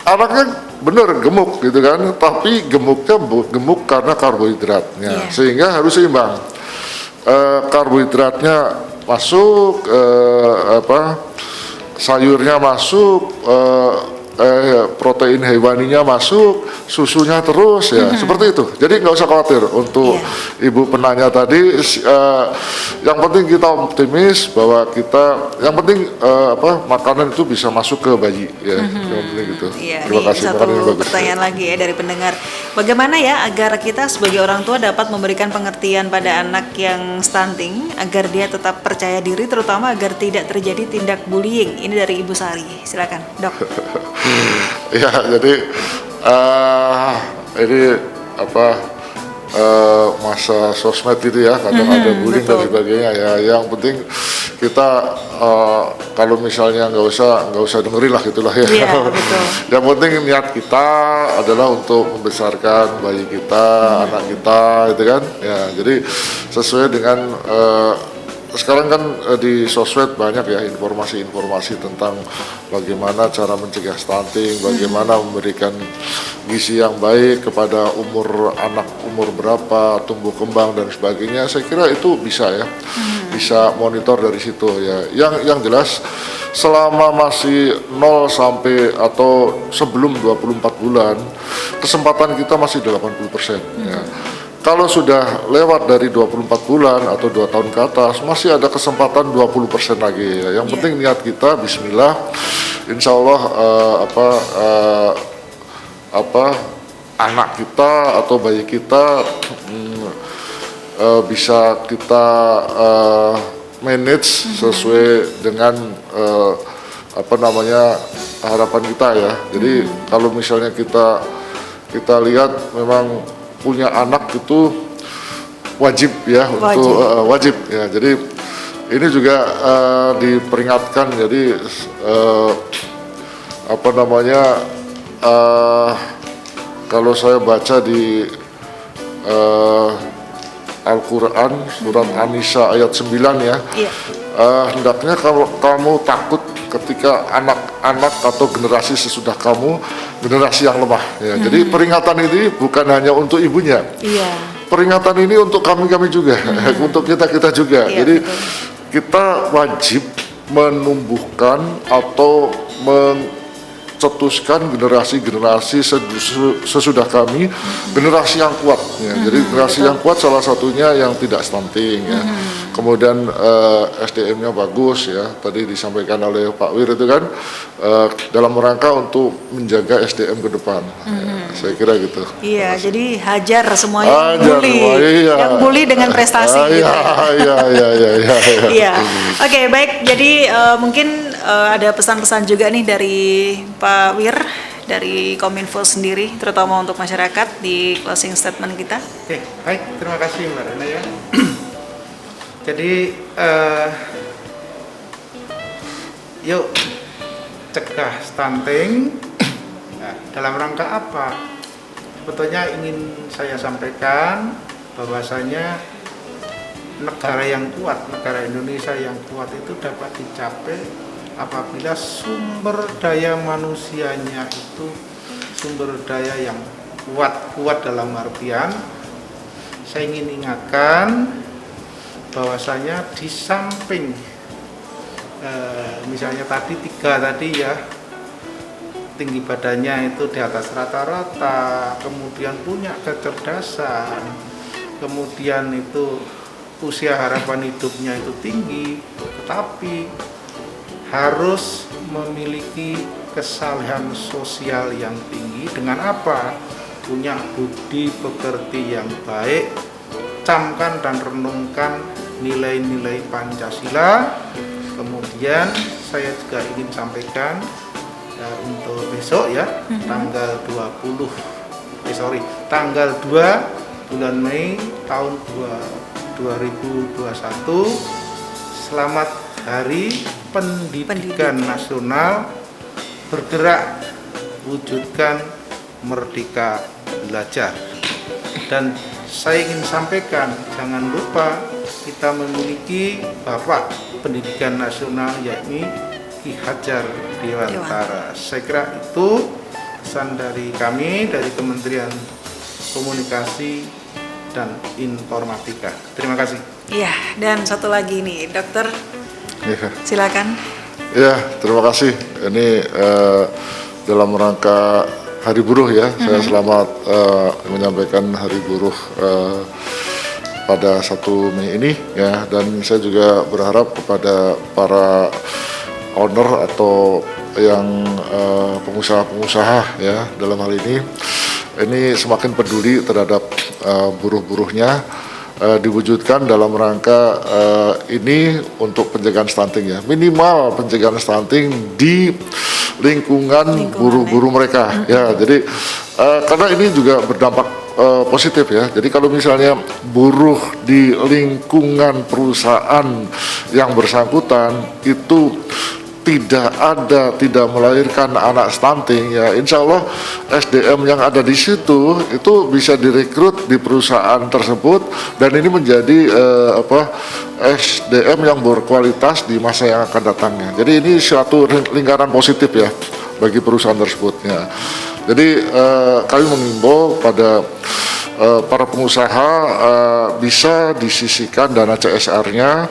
anaknya bener gemuk gitu kan, tapi gemuknya gemuk karena karbohidratnya, sehingga harus seimbang. Karbohidratnya masuk, sayurnya masuk, protein hewaninya masuk, susunya terus ya, seperti itu. Jadi nggak usah khawatir untuk ibu penanya tadi. Yang penting kita optimis bahwa kita, yang penting makanan itu bisa masuk ke bayi ya. Yang penting gitu. Iya, Terima kasih. satu pertanyaan lagi ya dari pendengar. Bagaimana ya agar kita sebagai orang tua dapat memberikan pengertian pada anak yang stunting agar dia tetap percaya diri, terutama agar tidak terjadi tindak bullying? Ini dari Ibu Sari. Silakan, Dok. Ya, jadi ini masa sosmed itu ya, kadang ada bullying dan sebagainya ya. Yang penting kita kalau misalnya nggak usah dengerin lah gitulah ya. Iya, betul. Yang penting niat kita adalah untuk membesarkan bayi kita, anak kita, gitu kan. Ya, jadi sesuai dengan sekarang kan di sosmed banyak ya informasi-informasi tentang bagaimana cara mencegah stunting, bagaimana memberikan gizi yang baik kepada anak umur berapa, tumbuh kembang dan sebagainya. Saya kira itu bisa ya, bisa monitor dari situ ya. Yang jelas selama masih 0 sampai atau sebelum 24 bulan, kesempatan kita masih 80% ya. Kalau sudah lewat dari 24 bulan atau 2 tahun ke atas, masih ada kesempatan 20% lagi ya. Yang penting niat kita, bismillah, insya Allah anak kita atau bayi kita bisa kita manage sesuai dengan harapan kita ya. Jadi kalau misalnya kita lihat memang punya anak itu wajib ya, untuk wajib ya. Jadi ini juga diperingatkan. Jadi kalau saya baca di Al-Quran surat An-Nisa ayat 9 ya, hendaknya kalau kamu takut ketika anak-anak atau generasi sesudah kamu generasi yang lemah ya. Jadi peringatan ini bukan hanya untuk ibunya, peringatan ini untuk kami juga, untuk kita juga. Jadi kita wajib menumbuhkan atau mencetuskan generasi sesudah kami generasi yang kuat ya. Jadi generasi yang kuat salah satunya yang tidak stunting ya. Kemudian SDM-nya bagus ya, tadi disampaikan oleh Pak Wir itu kan, dalam rangka untuk menjaga SDM ke depan. Ya, saya kira gitu. Iya, jadi hajar semuanya yang bully dengan prestasi. Iya. Oke, baik. Jadi mungkin ada pesan-pesan juga nih dari Pak Wir, dari Kominfo sendiri, terutama untuk masyarakat di closing statement kita. Oke, baik. Terima kasih Mbak Rena ya. Jadi yuk cegah stunting. Nah, dalam rangka apa? Sebetulnya ingin saya sampaikan bahwasanya negara yang kuat, negara Indonesia yang kuat itu dapat dicapai apabila sumber daya manusianya itu sumber daya yang kuat dalam artian saya ingin ingatkan bahwasanya di samping misalnya tadi 3 tadi ya, tinggi badannya itu di atas rata-rata, kemudian punya kecerdasan, kemudian itu usia harapan hidupnya itu tinggi, tetapi harus memiliki kesalehan sosial yang tinggi. Dengan apa? Punya budi pekerti yang baik, camkan dan renungkan nilai-nilai Pancasila. Kemudian saya juga ingin sampaikan untuk besok ya, tanggal 2 bulan Mei tahun 2021, selamat Hari Pendidikan Nasional. Bergerak wujudkan merdeka belajar. Dan saya ingin sampaikan, jangan lupa kita memiliki Bapak Pendidikan Nasional yakni Ki Hajar Dewantara. Saya kira itu pesan dari kami, dari Kementerian Komunikasi dan Informatika. Terima kasih. Iya, dan satu lagi nih, Dokter. Ya. Silakan. Ya, terima kasih. Ini dalam rangka Hari Buruh ya. Saya selamat menyampaikan Hari Buruh pada 1 Mei ini ya, dan saya juga berharap kepada para owner atau yang pengusaha-pengusaha ya dalam hal ini semakin peduli terhadap buruh-buruhnya, diwujudkan dalam rangka ini untuk pencegahan stunting ya, minimal pencegahan stunting di lingkungan buruh-buruh mereka ya. Jadi karena ini juga berdampak positif ya. Jadi kalau misalnya buruh di lingkungan perusahaan yang bersangkutan itu tidak melahirkan anak stunting ya, insya Allah SDM yang ada di situ itu bisa direkrut di perusahaan tersebut, dan ini menjadi SDM yang berkualitas di masa yang akan datangnya. Jadi ini suatu lingkaran positif ya bagi perusahaan tersebut ya. Jadi kami mengimbau pada para pengusaha bisa disisihkan dana CSR-nya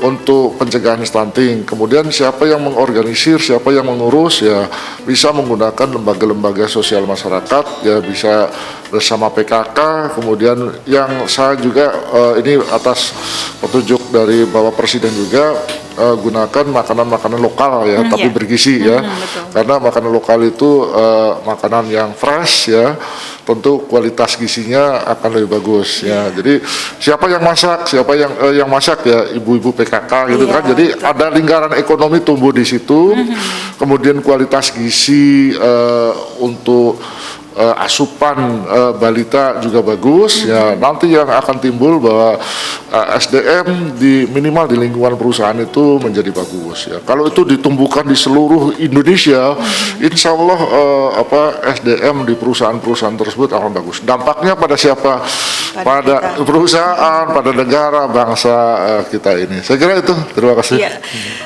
untuk pencegahan stunting. Kemudian siapa yang mengorganisir, siapa yang mengurus ya bisa menggunakan lembaga-lembaga sosial masyarakat ya, bisa bersama PKK. Kemudian yang saya juga ini atas petunjuk dari Bapak Presiden juga, gunakan makanan-makanan lokal ya, tapi bergizi ya. Karena makanan lokal itu makanan yang fresh ya, tentu kualitas gizinya akan lebih bagus ya. Jadi siapa yang masak ya ibu-ibu PKK gitu kan. Jadi ada lingkaran ekonomi tumbuh di situ. Kemudian kualitas gizi untuk asupan balita juga bagus ya. Nanti yang akan timbul bahwa SDM minimal di lingkungan perusahaan itu menjadi bagus ya. Kalau itu ditumbuhkan di seluruh Indonesia, insya Allah SDM di perusahaan-perusahaan tersebut akan bagus. Dampaknya pada siapa? Pada perusahaan, pada negara, bangsa kita ini. Saya kira itu. Terima kasih. Ya.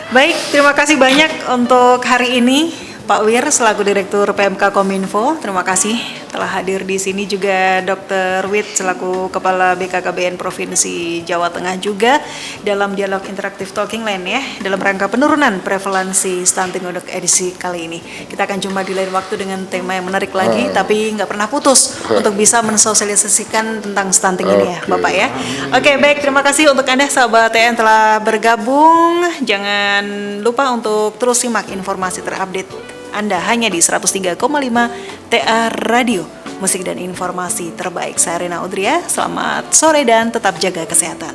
Baik, terima kasih banyak untuk hari ini Pak Wir selaku Direktur PMK Kominfo. Terima kasih telah hadir di sini, juga Dr. Wit selaku Kepala BKKBN Provinsi Jawa Tengah juga dalam dialog interaktif Talking Line ya, dalam rangka penurunan prevalensi stunting untuk edisi kali ini. Kita akan jumpa di lain waktu dengan tema yang menarik lagi, tapi nggak pernah putus untuk bisa mensosialisasikan tentang stunting ini ya Bapak ya. Oke, baik, terima kasih untuk Anda sahabat TN telah bergabung. Jangan lupa untuk terus simak informasi terupdate Anda hanya di 103,5 TA Radio, musik dan informasi terbaik. Saya Rena Udria, selamat sore dan tetap jaga kesehatan.